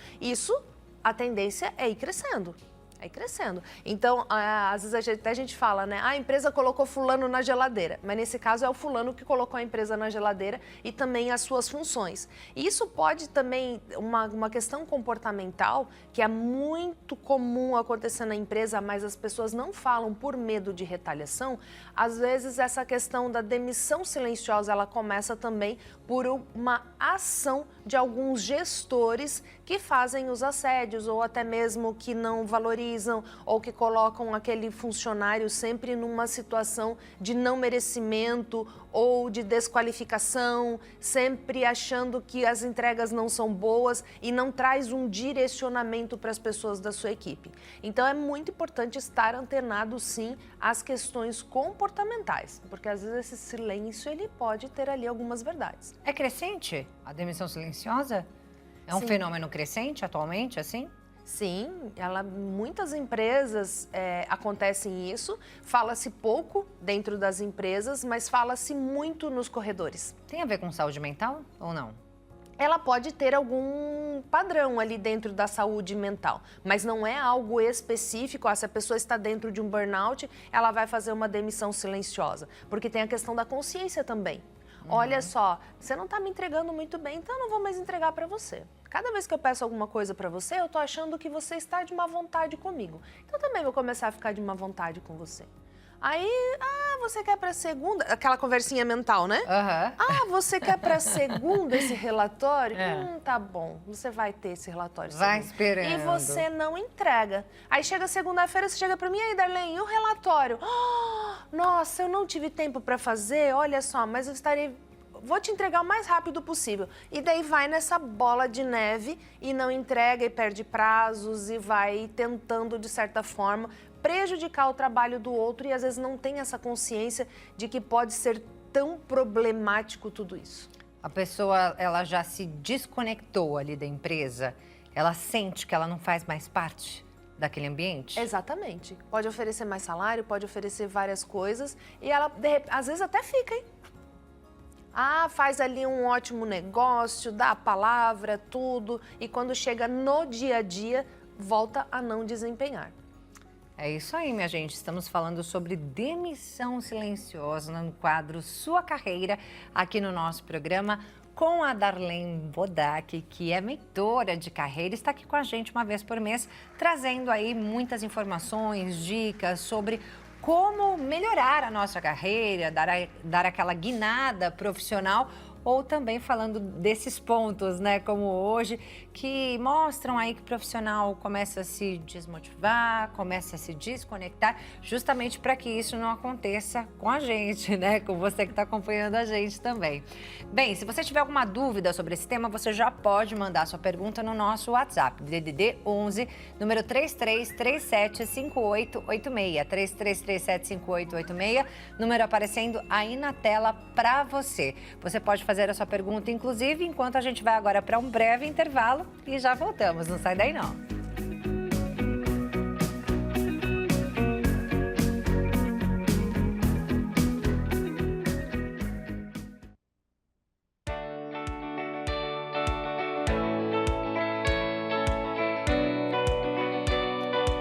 a tendência é ir crescendo. É ir crescendo. Então, às vezes até a gente fala, né? A empresa colocou fulano na geladeira. Mas nesse caso é o fulano que colocou a empresa na geladeira e também as suas funções. E isso pode também, uma questão comportamental que é muito comum acontecer na empresa, mas as pessoas não falam por medo de retaliação. Às vezes essa questão da demissão silenciosa, ela começa também por uma ação de alguns gestores que fazem os assédios ou até mesmo que não valorizam ou que colocam aquele funcionário sempre numa situação de não merecimento ou de desqualificação, sempre achando que as entregas não são boas e não traz um direcionamento para as pessoas da sua equipe. Então é muito importante estar antenado sim às questões comportamentais, porque às vezes esse silêncio ele pode ter ali algumas verdades. É crescente a demissão silenciosa? É um fenômeno crescente atualmente, assim? Sim, muitas empresas acontecem isso, fala-se pouco dentro das empresas, mas fala-se muito nos corredores. Tem a ver com saúde mental ou não? Ela pode ter algum padrão ali dentro da saúde mental, mas não é algo específico. Se a pessoa está dentro de um burnout, ela vai fazer uma demissão silenciosa, porque tem a questão da consciência também. Olha só, você não está me entregando muito bem, então eu não vou mais entregar para você. Cada vez que eu peço alguma coisa para você, eu estou achando que você está de má vontade comigo. Então também vou começar a ficar de má vontade com você. Aí, você quer para segunda? Aquela conversinha mental, né? Você quer para segunda esse relatório? Tá bom, você vai ter esse relatório. Vai esperando. E você não entrega. Aí chega segunda-feira, você chega para mim, e aí, Darlene, e o relatório? Nossa, eu não tive tempo para fazer, olha só, mas vou te entregar o mais rápido possível. E daí vai nessa bola de neve e não entrega e perde prazos e vai tentando, de certa forma, prejudicar o trabalho do outro e às vezes não tem essa consciência de que pode ser tão problemático tudo isso. A pessoa, ela já se desconectou ali da empresa, ela sente que ela não faz mais parte daquele ambiente? Exatamente. Pode oferecer mais salário, pode oferecer várias coisas e ela, às vezes, até fica, hein? Faz ali um ótimo negócio, dá a palavra, tudo, e quando chega no dia a dia, volta a não desempenhar. É isso aí, minha gente. Estamos falando sobre demissão silenciosa no quadro Sua Carreira, aqui no nosso programa, com a Darlene Bodac, que é mentora de carreira, está aqui com a gente uma vez por mês, trazendo aí muitas informações, dicas sobre como melhorar a nossa carreira, dar aquela guinada profissional ou também falando desses pontos, né, como hoje, que mostram aí que o profissional começa a se desmotivar, começa a se desconectar, justamente para que isso não aconteça com a gente, né, com você que está acompanhando a gente também. Bem, se você tiver alguma dúvida sobre esse tema, você já pode mandar sua pergunta no nosso WhatsApp, DDD 11, número 33375886, 33375886, número aparecendo aí na tela para você. Você pode fazer a sua pergunta, inclusive, enquanto a gente vai agora para um breve intervalo e já voltamos. Não sai daí, não.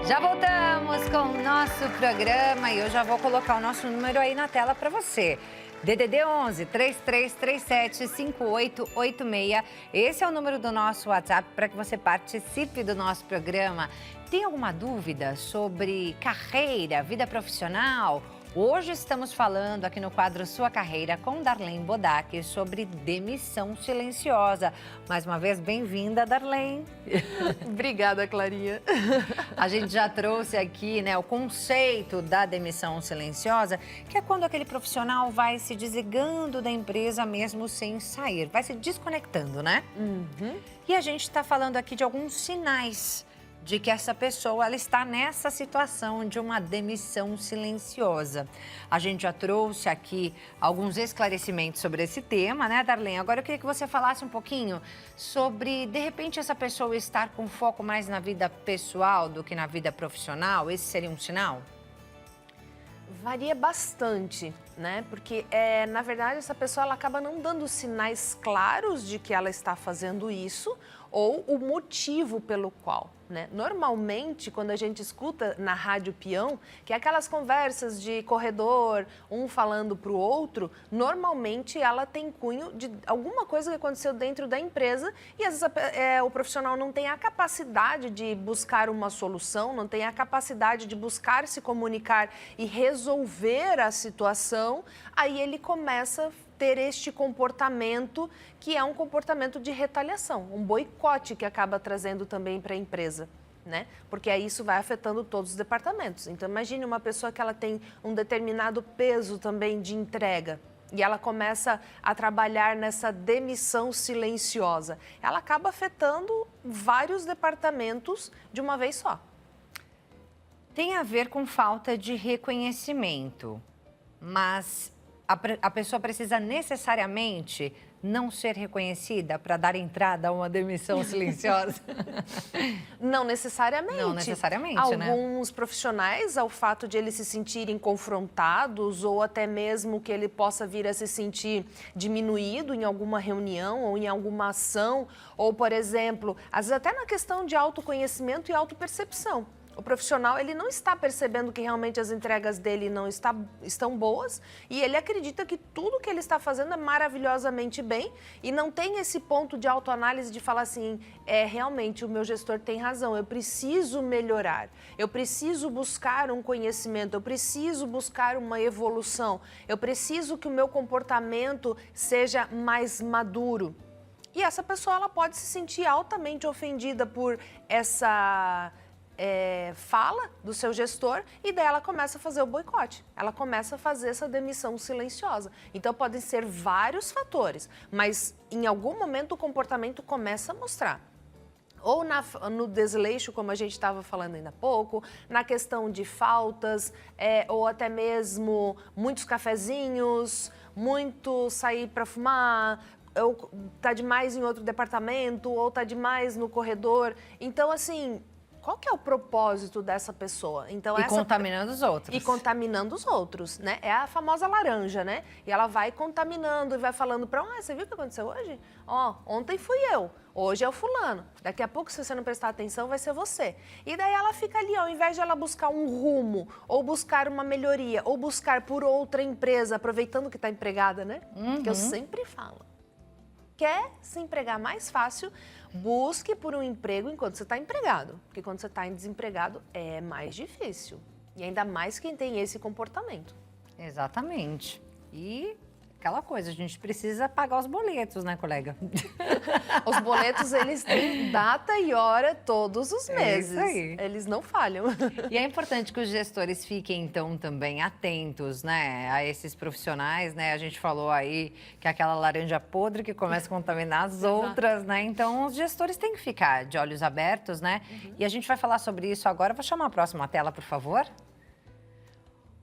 Já voltamos com o nosso programa e eu já vou colocar o nosso número aí na tela para você. DDD 11 3337 5886. Esse é o número do nosso WhatsApp para que você participe do nosso programa. Tem alguma dúvida sobre carreira, vida profissional? Hoje estamos falando aqui no quadro Sua Carreira com Darlene Bodac sobre demissão silenciosa. Mais uma vez, bem-vinda, Darlene. Obrigada, Clarinha. A gente já trouxe aqui, né, o conceito da demissão silenciosa, que é quando aquele profissional vai se desligando da empresa mesmo sem sair, vai se desconectando, né? Uhum. E a gente está falando aqui de alguns sinais de que essa pessoa ela está nessa situação de uma demissão silenciosa. A gente já trouxe aqui alguns esclarecimentos sobre esse tema, né, Darlene? Agora eu queria que você falasse um pouquinho sobre, de repente, essa pessoa estar com foco mais na vida pessoal do que na vida profissional. Esse seria um sinal? Varia bastante, né? Porque, na verdade, essa pessoa ela acaba não dando sinais claros de que ela está fazendo isso ou o motivo pelo qual, né? Normalmente, quando a gente escuta na rádio peão, que é aquelas conversas de corredor, um falando para o outro, normalmente ela tem cunho de alguma coisa que aconteceu dentro da empresa e às vezes o profissional não tem a capacidade de buscar uma solução, não tem a capacidade de buscar se comunicar e resolver a situação, aí ele começa a ter este comportamento que é um comportamento de retaliação, um boicote que acaba trazendo também para a empresa, né? Porque aí isso vai afetando todos os departamentos. Então imagine uma pessoa que ela tem um determinado peso também de entrega e ela começa a trabalhar nessa demissão silenciosa. Ela acaba afetando vários departamentos de uma vez só. Tem a ver com falta de reconhecimento, mas a pessoa precisa necessariamente não ser reconhecida para dar entrada a uma demissão silenciosa? Não necessariamente. Não necessariamente, né? Alguns profissionais, ao fato de eles se sentirem confrontados ou até mesmo que ele possa vir a se sentir diminuído em alguma reunião ou em alguma ação, ou, por exemplo, às vezes até na questão de autoconhecimento e autopercepção. O profissional, ele não está percebendo que realmente as entregas dele não estão boas e ele acredita que tudo que ele está fazendo é maravilhosamente bem e não tem esse ponto de autoanálise de falar assim, realmente o meu gestor tem razão, eu preciso melhorar, eu preciso buscar um conhecimento, eu preciso buscar uma evolução, eu preciso que o meu comportamento seja mais maduro. E essa pessoa, ela pode se sentir altamente ofendida por essa fala do seu gestor e daí ela começa a fazer o boicote, ela começa a fazer essa demissão silenciosa. Então podem ser vários fatores, mas em algum momento o comportamento começa a mostrar. Ou no desleixo, como a gente estava falando ainda há pouco, na questão de faltas, ou até mesmo muitos cafezinhos, muito sair para fumar, ou tá demais em outro departamento, ou tá demais no corredor. Então, assim, qual que é o propósito dessa pessoa? Então, contaminando os outros. E contaminando os outros, né? É a famosa laranja, né? E ela vai contaminando e vai falando para você viu o que aconteceu hoje? Ontem fui eu, hoje é o fulano. Daqui a pouco, se você não prestar atenção, vai ser você. E daí ela fica ali, ao invés de ela buscar um rumo, ou buscar uma melhoria, ou buscar por outra empresa, aproveitando que está empregada, né? Que eu sempre falo. Quer se empregar mais fácil, busque por um emprego enquanto você está empregado. Porque quando você está desempregado é mais difícil. E ainda mais quem tem esse comportamento. Exatamente. E aquela coisa, a gente precisa pagar os boletos, né, colega? Os boletos, eles têm data e hora todos os meses. Isso aí. Eles não falham. E é importante que os gestores fiquem, então, também atentos, né, a esses profissionais, né? A gente falou aí que é aquela laranja podre que começa a contaminar as outras, né? Então, os gestores têm que ficar de olhos abertos, né? E a gente vai falar sobre isso agora. Vou chamar a próxima tela, por favor.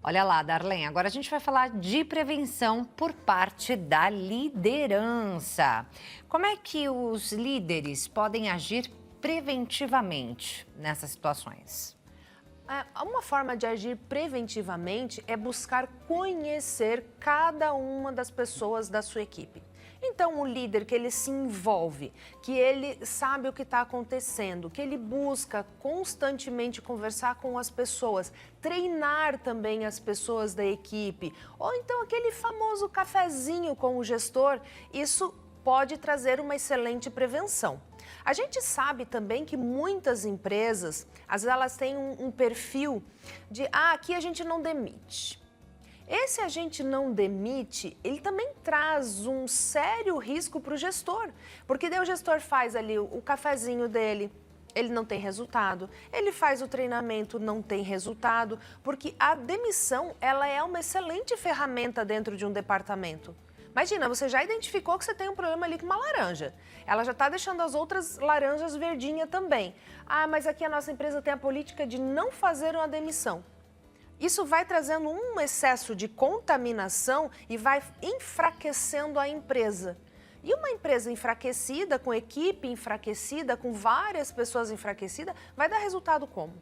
Olha lá, Darlene, agora a gente vai falar de prevenção por parte da liderança. Como é que os líderes podem agir preventivamente nessas situações? Uma forma de agir preventivamente é buscar conhecer cada uma das pessoas da sua equipe. Então, o líder que ele se envolve, que ele sabe o que está acontecendo, que ele busca constantemente conversar com as pessoas, treinar também as pessoas da equipe, ou então aquele famoso cafezinho com o gestor, isso pode trazer uma excelente prevenção. A gente sabe também que muitas empresas, às vezes elas têm um perfil de, aqui a gente não demite. Esse agente não demite, ele também traz um sério risco para o gestor, porque daí o gestor faz ali o cafezinho dele, ele não tem resultado, ele faz o treinamento, não tem resultado, porque a demissão, ela é uma excelente ferramenta dentro de um departamento. Imagina, você já identificou que você tem um problema ali com uma laranja. Ela já está deixando as outras laranjas verdinhas também. Mas aqui a nossa empresa tem a política de não fazer uma demissão. Isso vai trazendo um excesso de contaminação e vai enfraquecendo a empresa. E uma empresa enfraquecida, com equipe enfraquecida, com várias pessoas enfraquecidas, vai dar resultado como?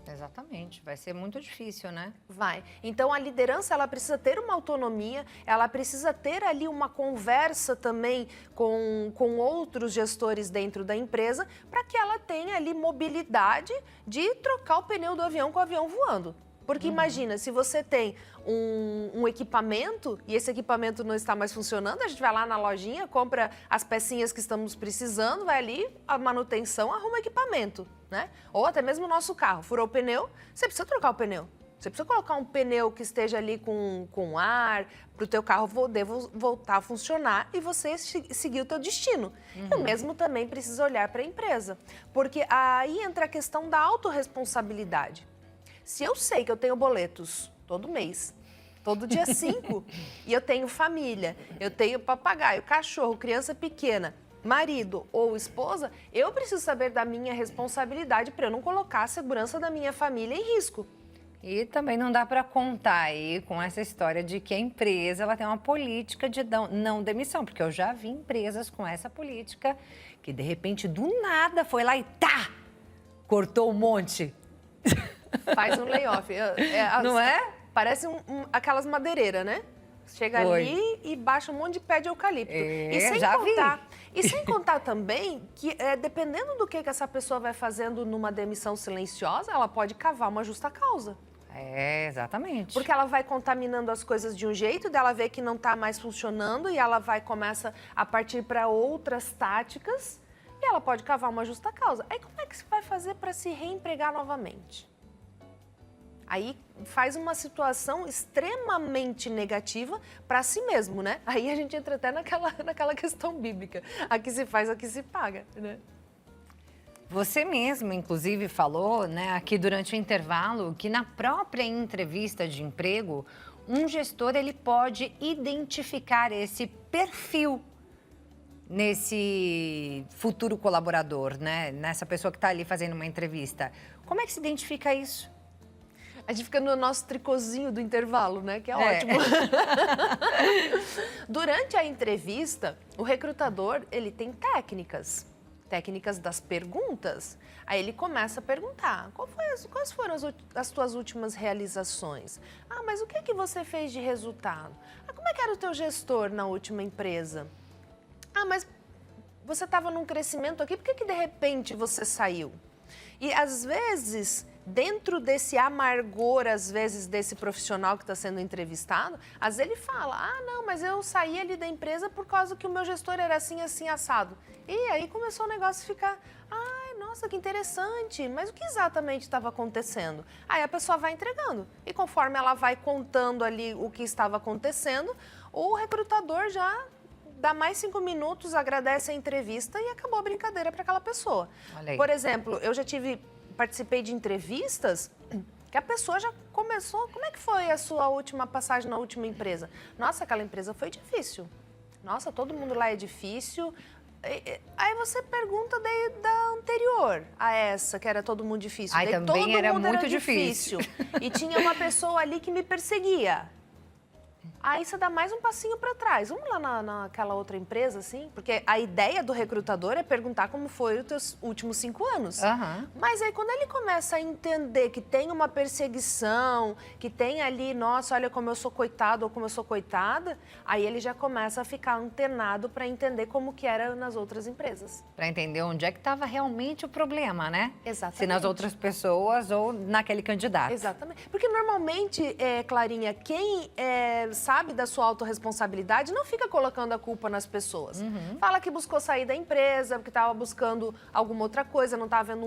Exatamente, vai ser muito difícil, né? Vai. Então, a liderança, ela precisa ter uma autonomia, ela precisa ter ali uma conversa também com outros gestores dentro da empresa, para que ela tenha ali mobilidade de trocar o pneu do avião com o avião voando. Porque imagina, se você tem um equipamento e esse equipamento não está mais funcionando, a gente vai lá na lojinha, compra as pecinhas que estamos precisando, vai ali, a manutenção, arruma o equipamento, né? Ou até mesmo o nosso carro, furou o pneu, você precisa trocar o pneu. Você precisa colocar um pneu que esteja ali com ar, para o teu carro poder voltar a funcionar e você seguir o teu destino. O mesmo também precisa olhar para a empresa, porque aí entra a questão da autorresponsabilidade. Se eu sei que eu tenho boletos todo mês, todo dia 5, e eu tenho família, eu tenho papagaio, cachorro, criança pequena, marido ou esposa, eu preciso saber da minha responsabilidade para eu não colocar a segurança da minha família em risco. E também não dá para contar aí com essa história de que a empresa ela tem uma política de não demissão, porque eu já vi empresas com essa política que de repente do nada foi lá e cortou um monte. Faz um layoff. Não é? Parece aquelas madeireiras, né? Chega ali e baixa um monte de pé de eucalipto. E sem contar também que, dependendo do que essa pessoa vai fazendo numa demissão silenciosa, ela pode cavar uma justa causa. Exatamente. Porque ela vai contaminando as coisas de um jeito, dela vê que não está mais funcionando e ela começa a partir para outras táticas e ela pode cavar uma justa causa. Aí como é que se vai fazer para se reempregar novamente? Aí faz uma situação extremamente negativa para si mesmo, né? Aí a gente entra até naquela questão bíblica. Aqui se faz, aqui se paga, né? Você mesmo, inclusive, falou, né, aqui durante o intervalo, que na própria entrevista de emprego, um gestor ele pode identificar esse perfil nesse futuro colaborador, né? Nessa pessoa que está ali fazendo uma entrevista. Como é que se identifica isso? A gente fica no nosso tricôzinho do intervalo, né? Que é ótimo. Durante a entrevista, o recrutador, ele tem técnicas das perguntas. Aí ele começa a perguntar, quais foram as tuas últimas realizações? Mas o que você fez de resultado? Como é que era o teu gestor na última empresa? Mas você estava num crescimento aqui, por que de repente você saiu? E às vezes, dentro desse amargor, às vezes, desse profissional que está sendo entrevistado, às vezes ele fala, não, mas eu saí ali da empresa por causa que o meu gestor era assim, assim, assado. E aí começou o negócio a ficar, nossa, que interessante, mas o que exatamente estava acontecendo? Aí a pessoa vai entregando e conforme ela vai contando ali o que estava acontecendo, o recrutador já dá mais 5 minutos, agradece a entrevista e acabou a brincadeira para aquela pessoa. Olha aí. Por exemplo, eu já participei de entrevistas que a pessoa já começou, como é que foi a sua última passagem na última empresa? Nossa, aquela empresa foi difícil. Nossa, todo mundo lá é difícil. Aí você pergunta da anterior a essa, que era todo mundo difícil. Ai, daí também todo era mundo muito difícil. E tinha uma pessoa ali que me perseguia. Aí você dá mais um passinho para trás. Vamos lá naquela outra empresa, assim? Porque a ideia do recrutador é perguntar como foi os teus últimos 5 anos. Aham. Mas aí quando ele começa a entender que tem uma perseguição, que tem ali, nossa, olha como eu sou coitado ou como eu sou coitada, aí ele já começa a ficar antenado para entender como que era nas outras empresas. Para entender onde é que estava realmente o problema, né? Exatamente. Se nas outras pessoas ou naquele candidato. Exatamente. Porque normalmente, Clarinha, quem sabe da sua autorresponsabilidade não fica colocando a culpa nas pessoas. Fala que buscou sair da empresa, porque estava buscando alguma outra coisa, não estava vendo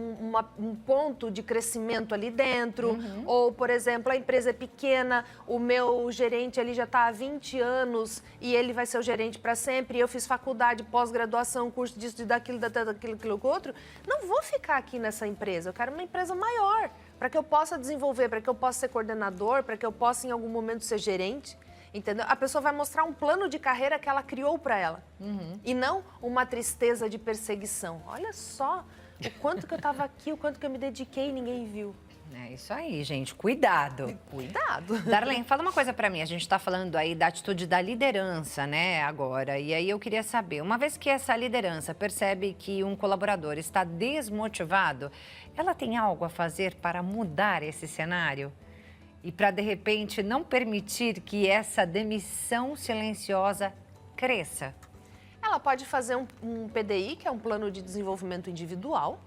um ponto de crescimento ali dentro. Ou, por exemplo, a empresa é pequena, o meu gerente ali já está há 20 anos e ele vai ser o gerente para sempre. Eu fiz faculdade, pós-graduação, curso disso, daquilo, aquilo, outro. Não vou ficar aqui nessa empresa. Eu quero uma empresa maior, para que eu possa desenvolver, para que eu possa ser coordenador, para que eu possa em algum momento ser gerente. Entendeu? A pessoa vai mostrar um plano de carreira que ela criou para ela. E não uma tristeza de perseguição. Olha só o quanto que eu estava aqui, o quanto que eu me dediquei e ninguém viu. É isso aí, gente. Cuidado. Cuidado. Darlene, fala uma coisa pra mim. A gente tá falando aí da atitude da liderança, né, agora. E aí eu queria saber, uma vez que essa liderança percebe que um colaborador está desmotivado, ela tem algo a fazer para mudar esse cenário? E para, de repente, não permitir que essa demissão silenciosa cresça? Ela pode fazer um PDI, que é um plano de desenvolvimento individual.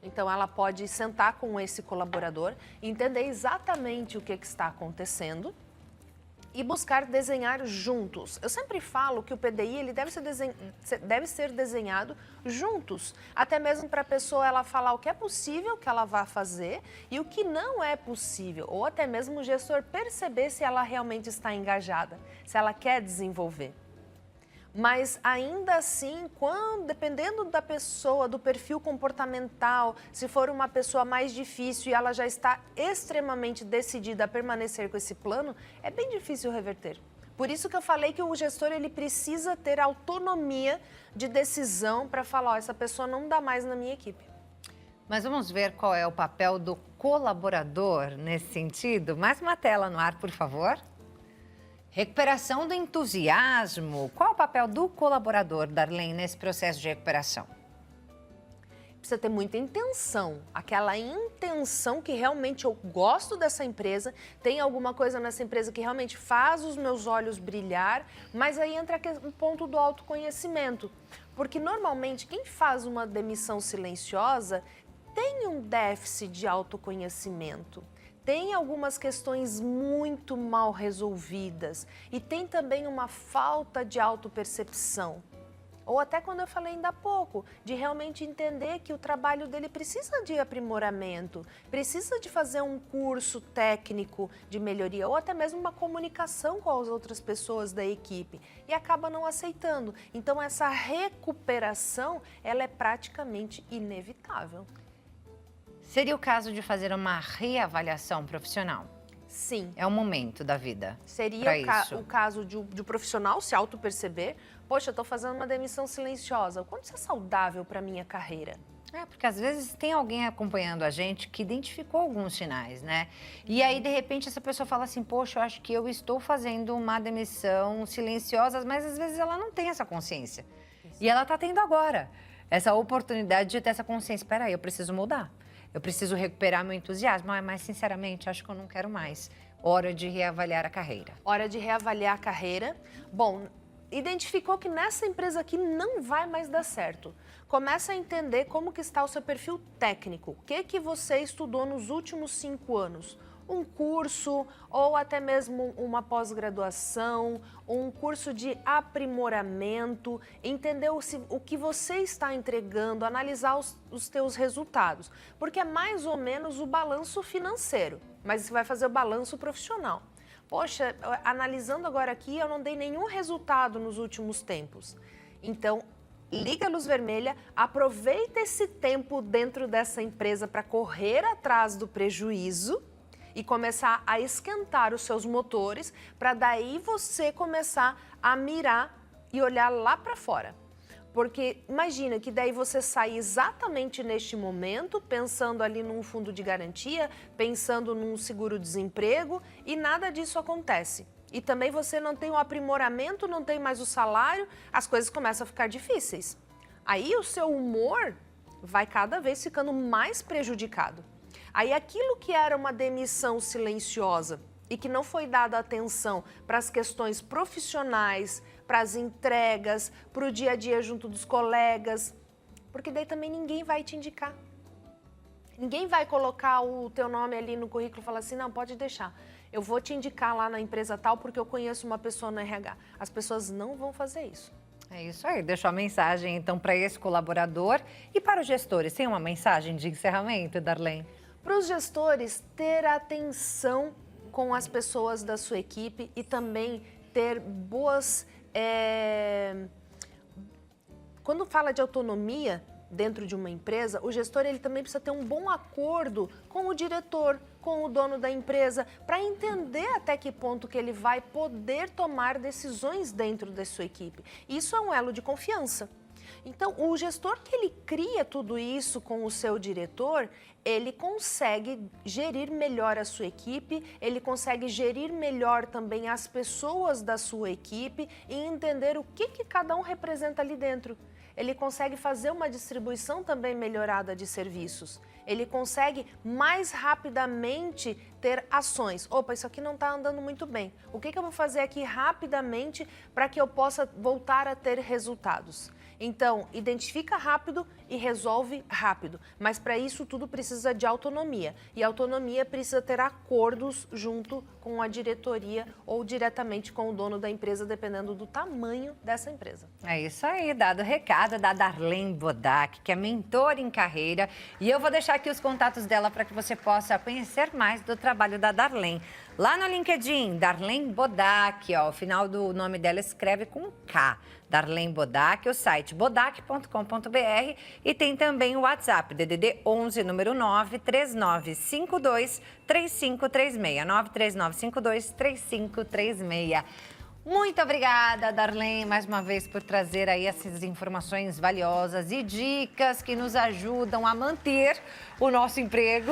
Então, ela pode sentar com esse colaborador, entender exatamente o que está acontecendo e buscar desenhar juntos. Eu sempre falo que o PDI ele deve ser desenhado juntos, até mesmo para a pessoa ela falar o que é possível que ela vá fazer e o que não é possível, ou até mesmo o gestor perceber se ela realmente está engajada, se ela quer desenvolver. Mas ainda assim, dependendo da pessoa, do perfil comportamental, se for uma pessoa mais difícil e ela já está extremamente decidida a permanecer com esse plano, é bem difícil reverter. Por isso que eu falei que o gestor ele precisa ter autonomia de decisão para falar, essa pessoa não dá mais na minha equipe. Mas vamos ver qual é o papel do colaborador nesse sentido? Mais uma tela no ar, por favor. Recuperação do entusiasmo. Qual é o papel do colaborador, Darlene, nesse processo de recuperação? Precisa ter muita intenção, aquela intenção que realmente eu gosto dessa empresa, tem alguma coisa nessa empresa que realmente faz os meus olhos brilhar, mas aí entra o ponto do autoconhecimento. Porque normalmente quem faz uma demissão silenciosa tem um déficit de autoconhecimento. Tem algumas questões muito mal resolvidas e tem também uma falta de autopercepção. Ou até quando eu falei ainda há pouco, de realmente entender que o trabalho dele precisa de aprimoramento, precisa de fazer um curso técnico de melhoria ou até mesmo uma comunicação com as outras pessoas da equipe e acaba não aceitando. Então essa recuperação, ela é praticamente inevitável. Seria o caso de fazer uma reavaliação profissional? Sim. É um momento da vida. Seria o caso de um profissional se auto-perceber, poxa, eu estou fazendo uma demissão silenciosa, o quanto isso é saudável para a minha carreira? Porque às vezes tem alguém acompanhando a gente que identificou alguns sinais, né? E aí, de repente, essa pessoa fala assim, poxa, eu acho que eu estou fazendo uma demissão silenciosa, mas às vezes ela não tem essa consciência. E ela está tendo agora essa oportunidade de ter essa consciência. Espera aí, eu preciso mudar. Eu preciso recuperar meu entusiasmo, mas sinceramente acho que eu não quero mais. Hora de reavaliar a carreira. Hora de reavaliar a carreira. Bom, identificou que nessa empresa aqui não vai mais dar certo. Começa a entender como que está o seu perfil técnico. O que você estudou nos últimos 5 anos? um curso ou até mesmo uma pós-graduação, um curso de aprimoramento, entender o que você está entregando, analisar os teus resultados. Porque é mais ou menos o balanço financeiro, mas você vai fazer o balanço profissional. Poxa, analisando agora aqui, eu não dei nenhum resultado nos últimos tempos. Então, liga a luz vermelha, aproveita esse tempo dentro dessa empresa para correr atrás do prejuízo e começar a esquentar os seus motores para daí você começar a mirar e olhar lá para fora. Porque imagina que daí você sai exatamente neste momento, pensando ali num fundo de garantia, pensando num seguro-desemprego e nada disso acontece. E também você não tem o aprimoramento, não tem mais o salário, as coisas começam a ficar difíceis. Aí o seu humor vai cada vez ficando mais prejudicado. Aí aquilo que era uma demissão silenciosa e que não foi dada atenção para as questões profissionais, para as entregas, para o dia a dia junto dos colegas, porque daí também ninguém vai te indicar. Ninguém vai colocar o teu nome ali no currículo e falar assim, não, pode deixar. Eu vou te indicar lá na empresa tal porque eu conheço uma pessoa no RH. As pessoas não vão fazer isso. É isso aí. Deixa a mensagem, então, para esse colaborador e para os gestores. Tem uma mensagem de encerramento, Darlene? Para os gestores, ter atenção com as pessoas da sua equipe e também ter boas... Quando fala de autonomia dentro de uma empresa, o gestor ele também precisa ter um bom acordo com o diretor, com o dono da empresa, para entender até que ponto que ele vai poder tomar decisões dentro da sua equipe. Isso é um elo de confiança. Então, o gestor que ele cria tudo isso com o seu diretor, ele consegue gerir melhor a sua equipe, ele consegue gerir melhor também as pessoas da sua equipe e entender o que cada um representa ali dentro. Ele consegue fazer uma distribuição também melhorada de serviços. Ele consegue mais rapidamente ter ações. Opa, isso aqui não está andando muito bem. O que eu vou fazer aqui rapidamente para que eu possa voltar a ter resultados? Então, identifica rápido e resolve rápido. Mas para isso tudo precisa de autonomia. E a autonomia precisa ter acordos junto com a diretoria ou diretamente com o dono da empresa, dependendo do tamanho dessa empresa. É isso aí, dado o recado da Darlene Bodac, que é mentora em carreira. E eu vou deixar aqui os contatos dela para que você possa conhecer mais do trabalho da Darlene. Lá no LinkedIn, Darlene Bodac, ó, o final do nome dela escreve com K. Darlene Bodac, o site bodac.com.br e tem também o WhatsApp, DDD 11, número 93952 3536, 93952 3536. Muito obrigada, Darlene, mais uma vez por trazer aí essas informações valiosas e dicas que nos ajudam a manter o nosso emprego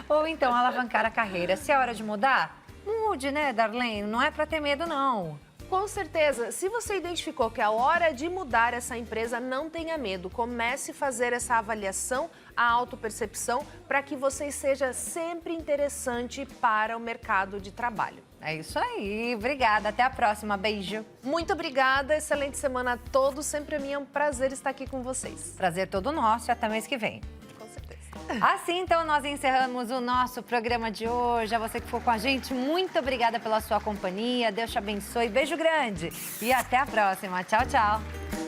ou então alavancar a carreira. Se é hora de mudar, mude, né, Darlene? Não é para ter medo, não. Com certeza, se você identificou que é a hora de mudar essa empresa, não tenha medo. Comece a fazer essa avaliação, a autopercepção, para que você seja sempre interessante para o mercado de trabalho. É isso aí, obrigada, até a próxima, beijo. Muito obrigada, excelente semana a todos, sempre a mim é um prazer estar aqui com vocês. Prazer todo nosso e até mês que vem. Com certeza. Assim, então, nós encerramos o nosso programa de hoje. A você que ficou com a gente, muito obrigada pela sua companhia. Deus te abençoe. Beijo grande e até a próxima. Tchau, tchau.